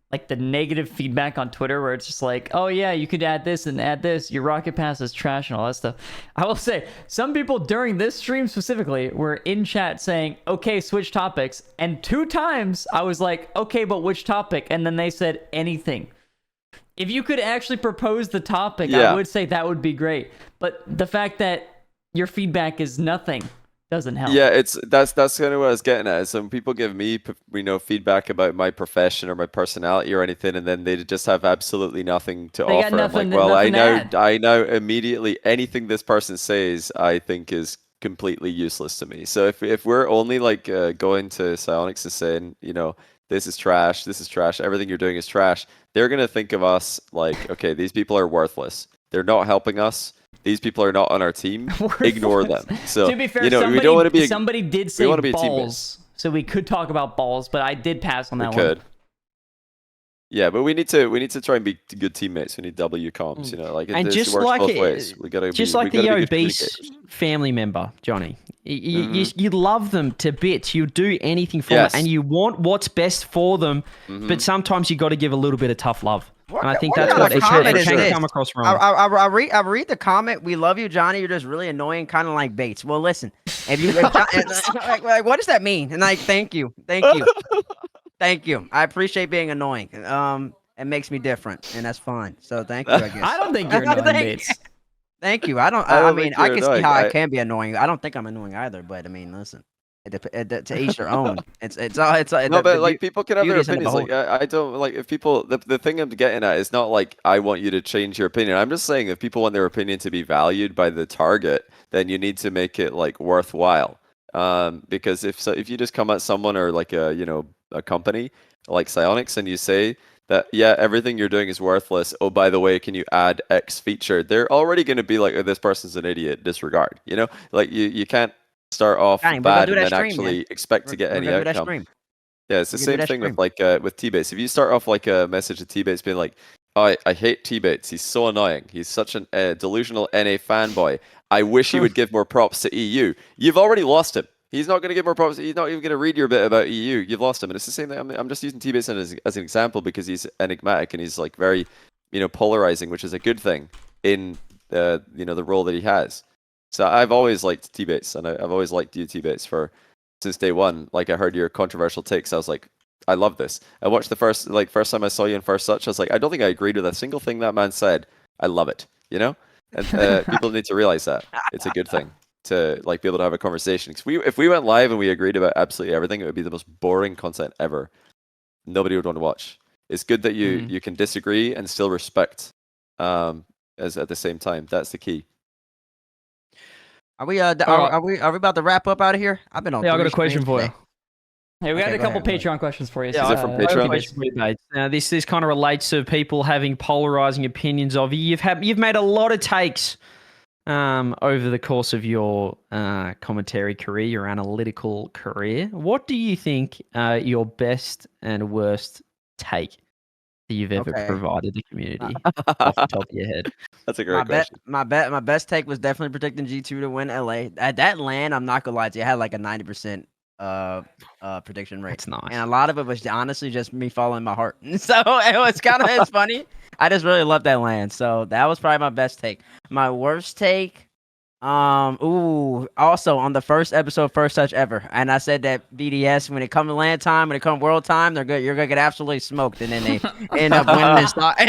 like the negative feedback on Twitter where it's just like, oh yeah, you could add this and add this, your rocket pass is trash and all that stuff. I will say some people during this stream specifically were in chat saying, okay, switch topics, and 2 times I was like, okay, but which topic? And then they said anything. If you could actually propose the topic, I would say that would be great. But the fact that your feedback is nothing doesn't help. Yeah, that's kind of what I was getting at. Some people give me feedback about my profession or my personality or anything, and then they just have absolutely nothing to offer. Nothing, I'm like, well, I know immediately anything this person says I think is completely useless to me. So if we're only like going to Psionics and saying, this is trash, everything you're doing is trash, they're going to think of us like, okay, these people are worthless. They're not helping us. These people are not on our team. Ignore them. So, to be fair, we don't want to be. somebody did say we want to be balls, so we could talk about balls, but I did pass on that one. We could. Yeah, but we need to try and be good teammates. We need W comms, like and it works both ways. We gotta just be, like the be obese family member, Johnny. You love them to bits. You do anything for them, and you want what's best for them. But sometimes you got to give a little bit of tough love. And I think that's what it can come across wrong. I read the comment. We love you, Johnny. You're just really annoying, kind of like Bates. Well, listen, like, what does that mean? And like, thank you. Thank you. I appreciate being annoying. It makes me different, and that's fine. So thank you, I guess. I don't think you're annoying, Bates. Thank you. I mean, I can see how I can be annoying. I don't think I'm annoying either, but I mean, listen, to each their own. It's no, but like people can have their opinions. Like I don't like if people. The thing I'm getting at is not like I want you to change your opinion. I'm just saying if people want their opinion to be valued by the target, then you need to make it like worthwhile. Because if you just come at someone or like a company like Psyonix and you say that everything you're doing is worthless, oh by the way, can you add X feature, they're already going to be like, oh, this person's an idiot, disregard, like you can't start off bad and then actually expect to get any outcome. Yeah, it's the same thing with with Tbates. If you start off like a message to Tbates being like, oh, I hate Tbates, he's so annoying, he's such an delusional NA fanboy, I wish he would give more props to EU, you've already lost him. He's not going to give more props. He's not even going to read your bit about EU. You've lost him. And it's the same thing. I'm just using Tbates as an example because he's enigmatic and he's like very, polarizing, which is a good thing in the role that he has. So I've always liked Tbates, and I've always liked you, Tbates, since day one. Like I heard your controversial takes, I was like, I love this. I watched the first time I saw you in First Such, I was like, I don't think I agreed with a single thing that man said. I love it, And people need to realize that it's a good thing to like be able to have a conversation. Because if we went live and we agreed about absolutely everything, it would be the most boring content ever. Nobody would want to watch. It's good that you can disagree and still respect as at the same time. That's the key. Are we about to wrap up out of here? I've been on. Yeah, I got a question for you. Hey, we got a couple Patreon questions for you. Yeah, is it from Patreon? Now, this kind of relates to people having polarizing opinions of you. You've made a lot of takes over the course of your commentary career, your analytical career. What do you think your best and worst take that you've ever provided the community off the top of your head? That's a great question. My best take was definitely predicting G2 to win LA. At that LAN, I'm not gonna lie to you, I had like a 90% prediction rate. That's nice. And a lot of it was honestly just me following my heart. So it was it's funny. I just really loved that LAN. So that was probably my best take. My worst take, also on the first episode, First Touch ever, and I said that BDS when it comes to LAN time, when it comes world time, they're good. You're gonna get absolutely smoked, and then they end up winning in Stockholm.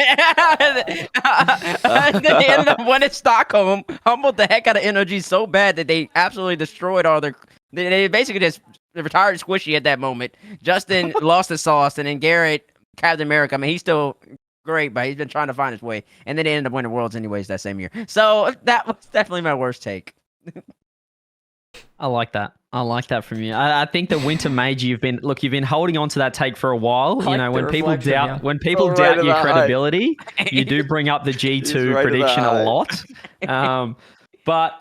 They ended up winning Stockholm, humbled the heck out of NOG so bad that they absolutely destroyed all their. They basically just retired Squishy at that moment. Justin lost the sauce, and then Garrett, Captain America. I mean, he's still great, but he's been trying to find his way. And then they ended up winning Worlds anyways that same year. So that was definitely my worst take. I like that. I like that from you. I think the Winter Major, you've been holding on to that take for a while. When people doubt your credibility, you do bring up the G2 prediction a lot. But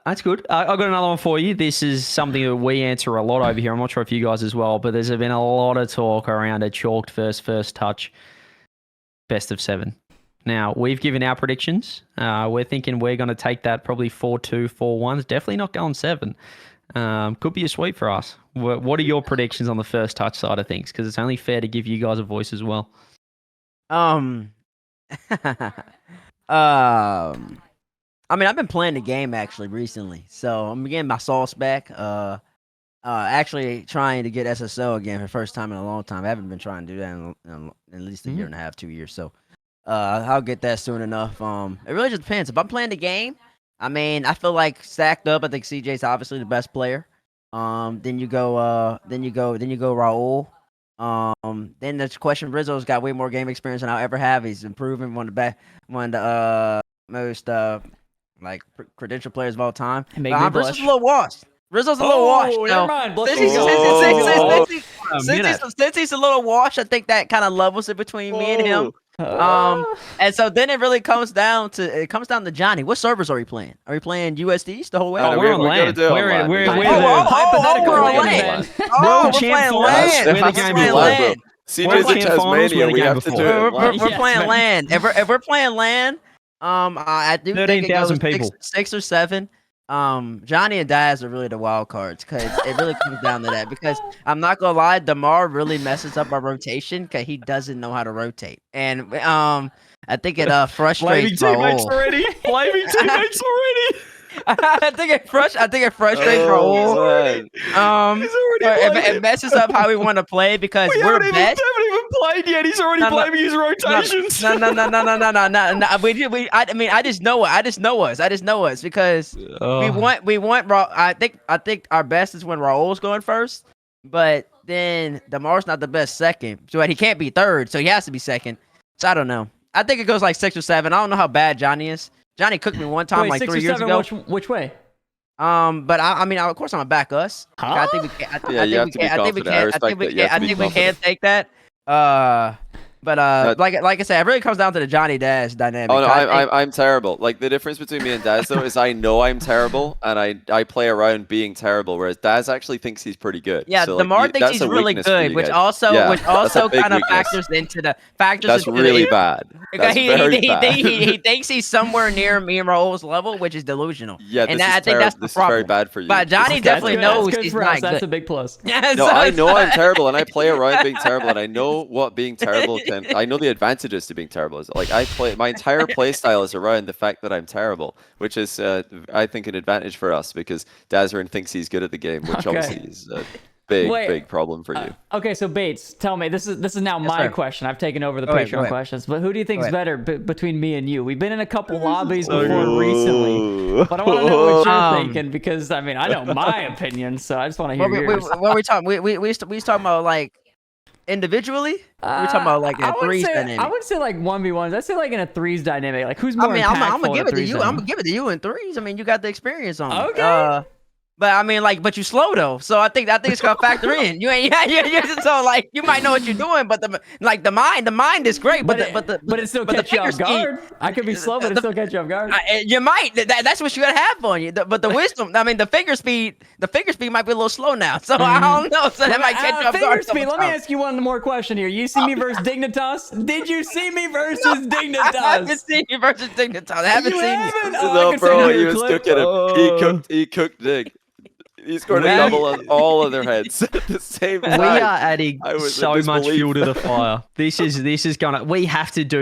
that's good. I've got another one for you. This is something that we answer a lot over here. I'm not sure if you guys as well, but there's been a lot of talk around a chalked first touch best of 7. Now, we've given our predictions. We're thinking we're going to take that probably 4-2, 4-1. Definitely not going 7. Could be a sweep for us. What are your predictions on the first touch side of things? Because it's only fair to give you guys a voice as well. I mean, I've been playing the game actually recently, so I'm getting my sauce back. Actually trying to get SSO again for the first time in a long time. I haven't been trying to do that in at least a year and a half, 2 years. So I'll get that soon enough. It really just depends. If I'm playing the game, I mean, I feel like stacked up. I think CJ's obviously the best player. Then you go Raul. Then there's question. Rizzo's got way more game experience than I'll ever have. He's improving, one of the most credential players of all time. Rizzo's a little washed. Rizzo's a little washed. Never mind. since he's a little washed, I think that kind of levels it between me and him. And so then it really comes down to Johnny. What servers are we playing? Are we playing USDs the whole way? We're on land. We're World champ land. We're the game before. CJ's in Tasmania. We have to do it. We're playing land. If we're playing land, I do 13,000 people, 6 or 7. Johnny and Daz are really the wild cards because it really comes down to that. Because I'm not gonna lie, Damar really messes up our rotation because he doesn't know how to rotate, and I think it frustrates teammates already. Blaming teammates already. I think it frustrates Raul. It messes up how we want to play because we haven't even played yet. He's already blaming his rotations. No. I just know us because we want Raul. I think our best is when Raul's going first, but then Damar's not the best second, so he can't be third, so he has to be second. So I don't know. I think it goes like 6 or 7. I don't know how bad Johnny is. Johnny cooked me one time like 3 years ago. Which way? But I mean, of course, I'm gonna back us. Huh? I think we can. I think we can take that. But like I said, it really comes down to the Johnny Daz dynamic. Oh no, I'm terrible. Like the difference between me and Daz though is I know I'm terrible and I play around being terrible, whereas Daz actually thinks he's pretty good. Yeah, so, Damar thinks he's really good, which also kind of factors into the factors. That's really bad. That's very bad. He thinks he's somewhere near me and Raul's level, which is delusional. Yeah, and I think that's the problem. Is very bad for you. But Johnny definitely knows he's not good. That's a big plus. No, I know I'm terrible, and I play around being terrible, and I know what being terrible can. I know the advantages to being terrible. Like my entire play style is around the fact that I'm terrible, which is I think an advantage for us because Dazrin thinks he's good at the game, which obviously is a big problem for you. Okay, so Bates, tell me, this is now my question. I've taken over the Patreon questions, but who do you think is better between me and you? We've been in a couple lobbies before recently, but I want to know what you're thinking because I mean I know my opinion, so I just want to hear yours. What are we talking? We talking about like individually? We're talking about like in a threes dynamic. I wouldn't say like 1v1s. I'd say like in a threes dynamic. Like who's more impactful? I'm gonna give it to you. I'm gonna give it to you in threes. I mean, you got the experience on it. Okay. But I mean, like, but you slow though, so I think it's gonna factor in. You ain't, so like you might know what you're doing, but the mind is great, but it still catch you off guard. I could be slow, but it still catch you off guard. You might. That's what you gotta have on you. But the wisdom, I mean, the finger speed might be a little slow now, so I don't know. So that might catch you off guard. Speed. Let me ask you one more question here. You see me versus Dignitas? Did you see me versus Dignitas? I haven't seen you versus Dignitas. I haven't seen you. No, bro, he was cooking him. He cooked Dig. He scored a double on all of their heads at the same time. We are adding so much fuel to the fire. This is gonna. We have to do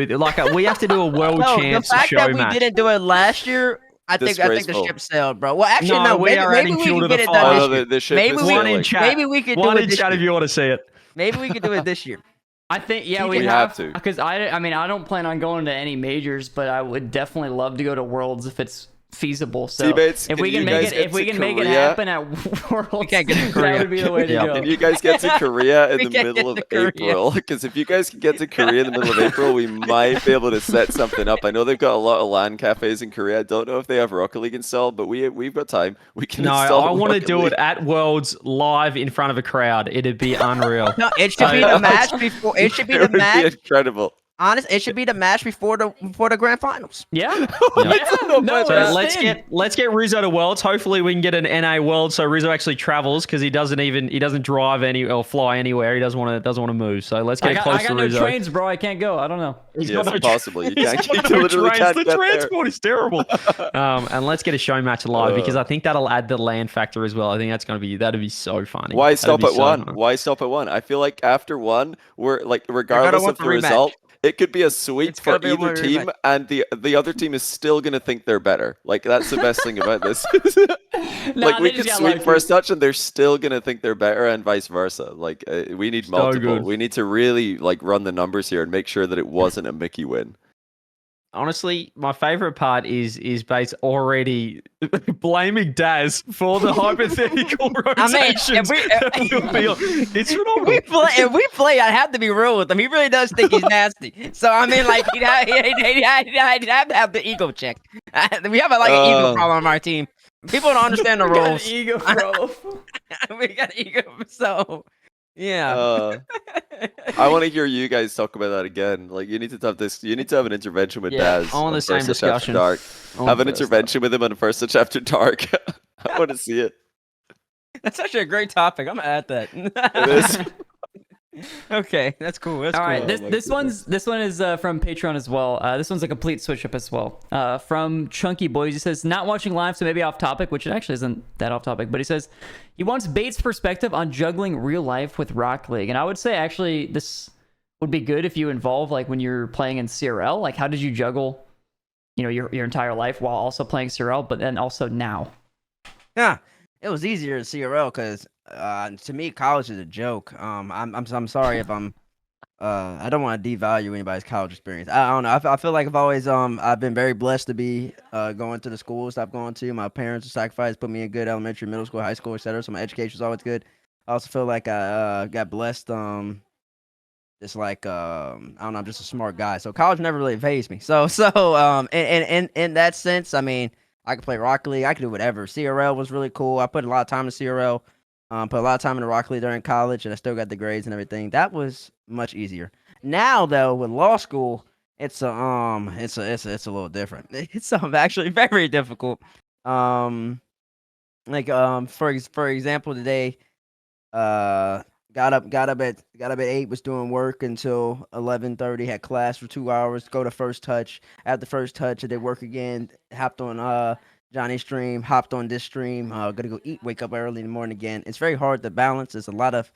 we have to do a world champs show match. The fact that we didn't do it last year, I think the ship sailed, bro. Well, actually, no. We are adding fuel to the fire. Maybe we could do one it in this chat year. if you want to see it. Maybe we could do it this year. I think we have to because I mean I don't plan on going to any majors, but I would definitely love to go to Worlds if it's feasible. So Tbates, if we can make it happen at Worlds, we can't get to Korea. That would be the way to go. Can you guys get to Korea in the middle of April? Because if you guys can get to Korea in the middle of April, we might be able to set something up. I know they've got a lot of LAN cafes in Korea. I don't know if they have Rocket League installed, but we've got time. We can. No, I want to do it at Worlds live in front of a crowd. It'd be unreal. No, it should be the match before. It should be the match. Be incredible. Honest, it should be the match before the grand finals. Yeah. So let's get Rizzo to Worlds. Hopefully we can get an NA World so Rizzo actually travels because he doesn't drive or fly anywhere. He doesn't want to move. So let's get close to Rizzo. I got no trains, bro. I can't go. I don't know. It's impossible. You can't. The transport is terrible. And let's get a show match live because I think that'll add the land factor as well. I think that'd be so funny. Why stop at one? Why stop at one? I feel like after one, we're like regardless of the result. It could be a sweep for either team, and the other team is still going to think they're better. Like, that's the best thing about this. Like, we could sweep first touch, and they're still going to think they're better, and vice versa. Like, we need multiple. We need to really, run the numbers here and make sure that it wasn't a Mickey win. Honestly, my favorite part is Bates already blaming Daz for the hypothetical rotations. If we play, I have to be real with him. He really does think he's nasty. So I mean, like he'd have to have the ego check. We have an ego problem on our team. People don't understand the rules. Ego problem. We got ego, so. Yeah. I want to hear you guys talk about that again. Like, you need to have this. You need to have an intervention with Yeah, Daz on the same First Chapter discussion. Dark. On Have an first intervention with him on First Chapter Dark. I want to see it. That's actually a great topic. I'm gonna add that. It is. Okay, that's cool. That's All cool. right, Oh my this one is from Patreon as well. This one's a complete switch up as well. From Chunky Boys, he says not watching live, so maybe off topic, which it actually isn't that off topic. But he says he wants Bates' perspective on juggling real life with Rocket League, and I would say actually this would be good if you involve like when you're playing in CRL. Like, how did you juggle, your entire life while also playing CRL, but then also now? Yeah, it was easier in CRL because to me college is a joke. I'm sorry if I'm I don't want to devalue anybody's college experience. I don't know. I feel like I've been very blessed to be going to the schools I've gone to. My parents sacrificed, put me in good elementary, middle school, high school, etc. So my education was always good. I also feel like I got blessed. Just like I don't know, I'm just a smart guy. So college never really fazed me. So in that sense, I mean, I could play Rocket League. I could do whatever. CRL was really cool. I put a lot of time in CRL. Put a lot of time in the Rocket League during college, and I still got the grades and everything. That was much easier. Now though, with law school, it's a little different. It's actually very difficult. For example, today, got up at 8, was doing work until 11:30, had class for 2 hours, go to First Touch. After First Touch, I did work again, hopped on Johnny's stream, hopped on this stream, gonna go eat, wake up early in the morning again. It's very hard to balance. It's a lot of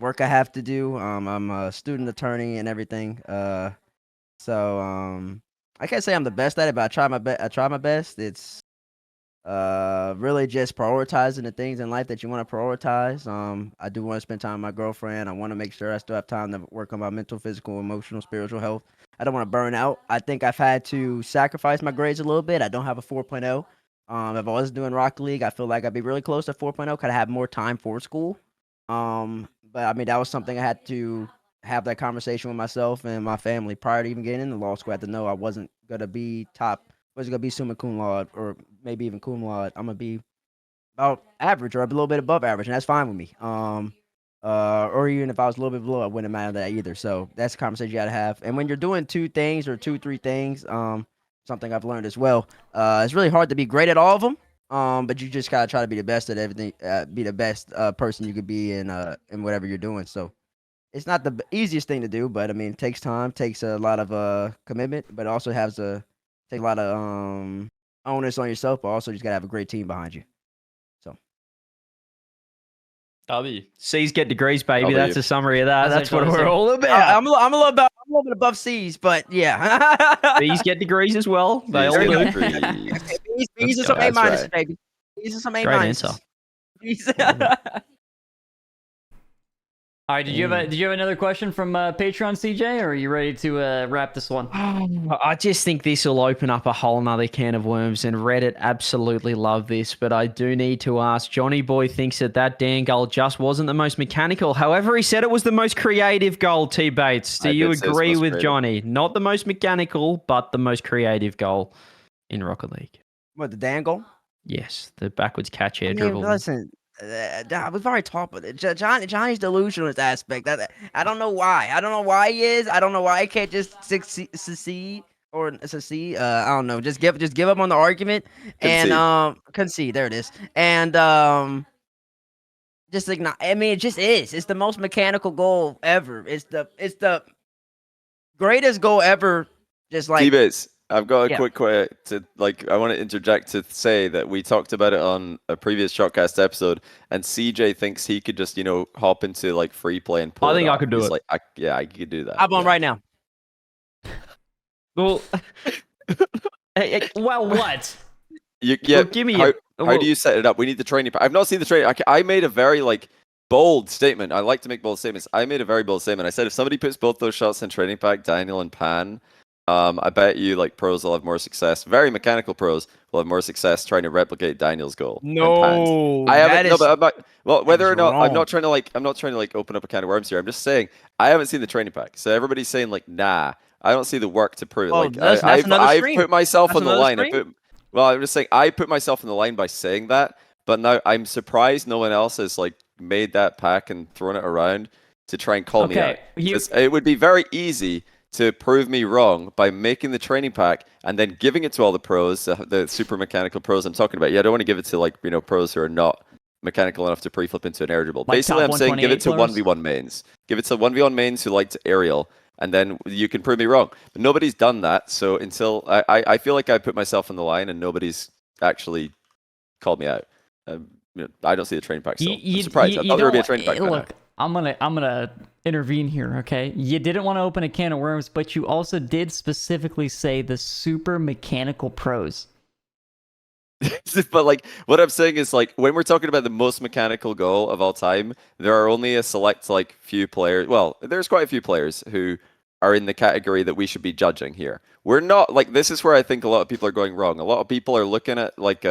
work I have to do. I'm a student attorney and everything. So I can't say I'm the best at it, but I try my best. It's really just prioritizing the things in life that you want to prioritize. I do want to spend time with my girlfriend. I want to make sure I still have time to work on my mental, physical, emotional, spiritual health. I don't want to burn out. I think I've had to sacrifice my grades a little bit. I don't have a 4.0. If I was doing Rocket League, I feel like I'd be really close to 4.0. Could I have more time for school? But I mean, that was something I had to have that conversation with myself and my family prior to even getting into law school. I had to know I wasn't gonna be wasn't gonna be summa cum laude or maybe even cum laude. I'm gonna be about average or a little bit above average, and that's fine with me. Or even if I was a little bit below, it wouldn't matter that either. So that's a conversation you gotta have. And when you're doing 2 things or 2-3 things, something I've learned as well, it's really hard to be great at all of them. But you just gotta try to be the best at everything. Be the best person you could be in whatever you're doing. So it's not the easiest thing to do, but I mean, it takes time, takes a lot of commitment, but it also take a lot of onus on yourself, but also you just gotta have a great team behind you. So W. C's get degrees, baby. W. That's a summary of that. That's what actually we're all about. I'm a little bit above C's, but yeah. B's get degrees as well. They all These do. degrees. B's and Let's some go. A That's minuses, right. baby. B's and some A Great minuses. answer. B's. All right, did you have another question from Patreon, CJ, or are you ready to wrap this one? I just think this will open up a whole nother can of worms, and Reddit absolutely love this. But I do need to ask, Johnny Boy thinks that Dan goal just wasn't the most mechanical. However, he said it was the most creative goal, Tbates. Do you agree with creative. Johnny? Not the most mechanical, but the most creative goal in Rocket League. What, the dangle? Yes, the backwards catch air I mean, dribble. listen, we've already talked about it. Johnny's delusional in this aspect. I don't know why. I don't know why he is. I don't know why he can't just succeed or succeed. I don't know. Just give up on the argument and concede. There it is. And just ignore. I mean, it just is. It's the most mechanical goal ever. It's the greatest goal ever. Just like Tbates, I've got a Yeah. quick I want to interject to say that we talked about it on a previous Shotcast episode, and CJ thinks he could just, hop into like free play and pull I it think I off. could do He's it. Like, I could do that. I'm on right now. Well, Well, what? Yeah. give me how, a- how do you set it up? We need the training. I've not seen the training. I made a very bold statement. I like to make bold statements. I made a very bold statement. I said if somebody puts both those shots in training pack, Daniel and Pan, I bet you pros will have more success. Very mechanical pros will have more success trying to replicate Daniel's goal. than Pan's. I haven't. No, but I'm not. Well, whether or not I'm not trying to open up a can of worms here. I'm just saying I haven't seen the training pack. So everybody's saying nah. I don't see the work to prove it. Oh, that's another I've stream. put myself That's on the another line. stream? I'm just saying I put myself on the line by saying that. But now I'm surprised no one else has made that pack and thrown it around. to try and call me out. Okay, It would be very easy to prove me wrong by making the training pack and then giving it to all the pros, the super mechanical pros I'm talking about. Yeah, I don't want to give it to like pros who are not mechanical enough to pre-flip into an air dribble. Like basically, I'm saying give it to players? 1v1 mains. Give it to 1v1 mains who like to aerial, and then you can prove me wrong. But nobody's done that, so until I feel like I put myself on the line and nobody's actually called me out. I don't see the training pack still. I'm surprised. I thought there would be a training pack. Look, I'm gonna intervene here, okay? You didn't want to open a can of worms, but you also did specifically say the super mechanical pros. But like what I'm saying is like when we're talking about the most mechanical goal of all time, there are only a select like few players. Well, there's quite a few players who are in the category that we should be judging here. We're not like this is where I think a lot of people are going wrong. A lot of people are looking at like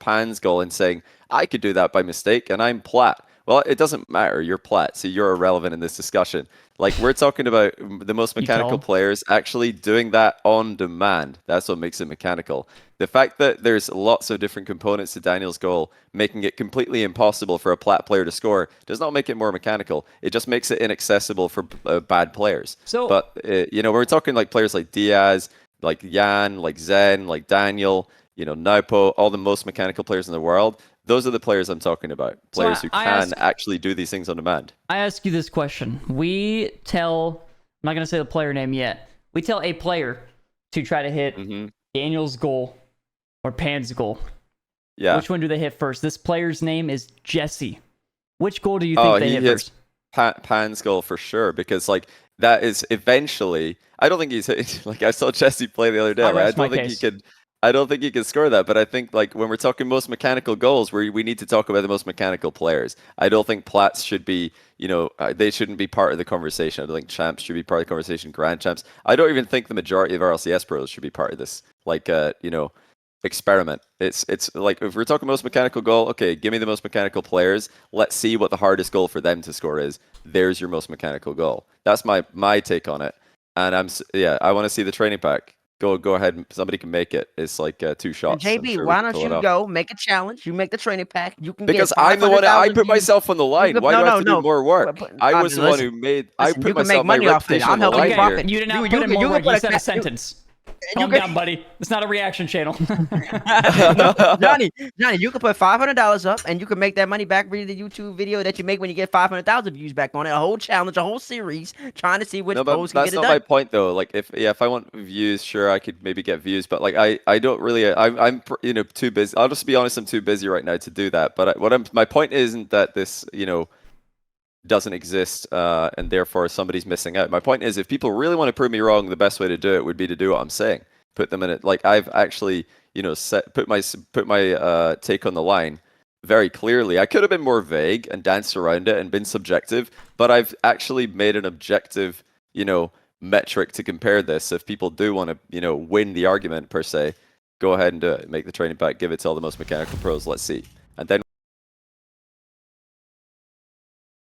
Pan's goal and saying I could do that by mistake and I'm plat. Well, it doesn't matter. You're plat, so you're irrelevant in this discussion. Like we're talking about the most mechanical players actually doing that on demand. That's what makes it mechanical. The fact that there's lots of different components to Daniel's goal, making it completely impossible for a plat player to score, does not make it more mechanical. It just makes it inaccessible for bad players. But we're talking like players like Diaz, like Jan, like Zen, like Daniel, Naupo, all the most mechanical players in the world. Those are the players I'm talking about. Players who can actually do these things on demand. I ask you this question. I'm not going to say the player name yet. We tell a player to try to hit Daniel's goal or Pan's goal. Yeah. Which one do they hit first? This player's name is Jesse. Which goal do you think they hit first? Pan's goal for sure, because like that is eventually. I don't think he's hit, like I saw Jesse play the other day. I don't think he can score that, but I think like when we're talking most mechanical goals, we need to talk about the most mechanical players. I don't think plats should be, they shouldn't be part of the conversation. I don't think champs should be part of the conversation. Grand champs. I don't even think the majority of RLCS pros should be part of this. Like, experiment. It's like if we're talking most mechanical goal, okay, give me the most mechanical players. Let's see what the hardest goal for them to score is. There's your most mechanical goal. That's my take on it. And I want to see the training pack. Go ahead. Somebody can make it. It's like 2 shots. JB, why don't you go make a challenge? You make the training pack. You can because I'm the one. I put myself on the line. Why do I have to do more work? I was the one who made. I put myself my reputation on the line here. You did not put in more work. You said a sentence. Calm down, buddy. It's not a reaction channel. Johnny, you can put $500 up, and you can make that money back for the YouTube video that you make when you get 500,000 views back on it. A whole challenge, a whole series, trying to see which pros can get it done. That's not my point, though. Like, if I want views, sure, I could maybe get views, but like, I don't really. I'm too busy. I'll just be honest. I'm too busy right now to do that. But my point isn't that this doesn't exist and therefore somebody's missing out. My point is if people really want to prove me wrong, the best way to do it would be to do what I'm saying. Put them in it. Like I've actually, put my take on the line very clearly. I could have been more vague and danced around it and been subjective, but I've actually made an objective, metric to compare this. If people do want to, win the argument per se, go ahead and do it. Make the training pack, give it to all the most mechanical pros. Let's see.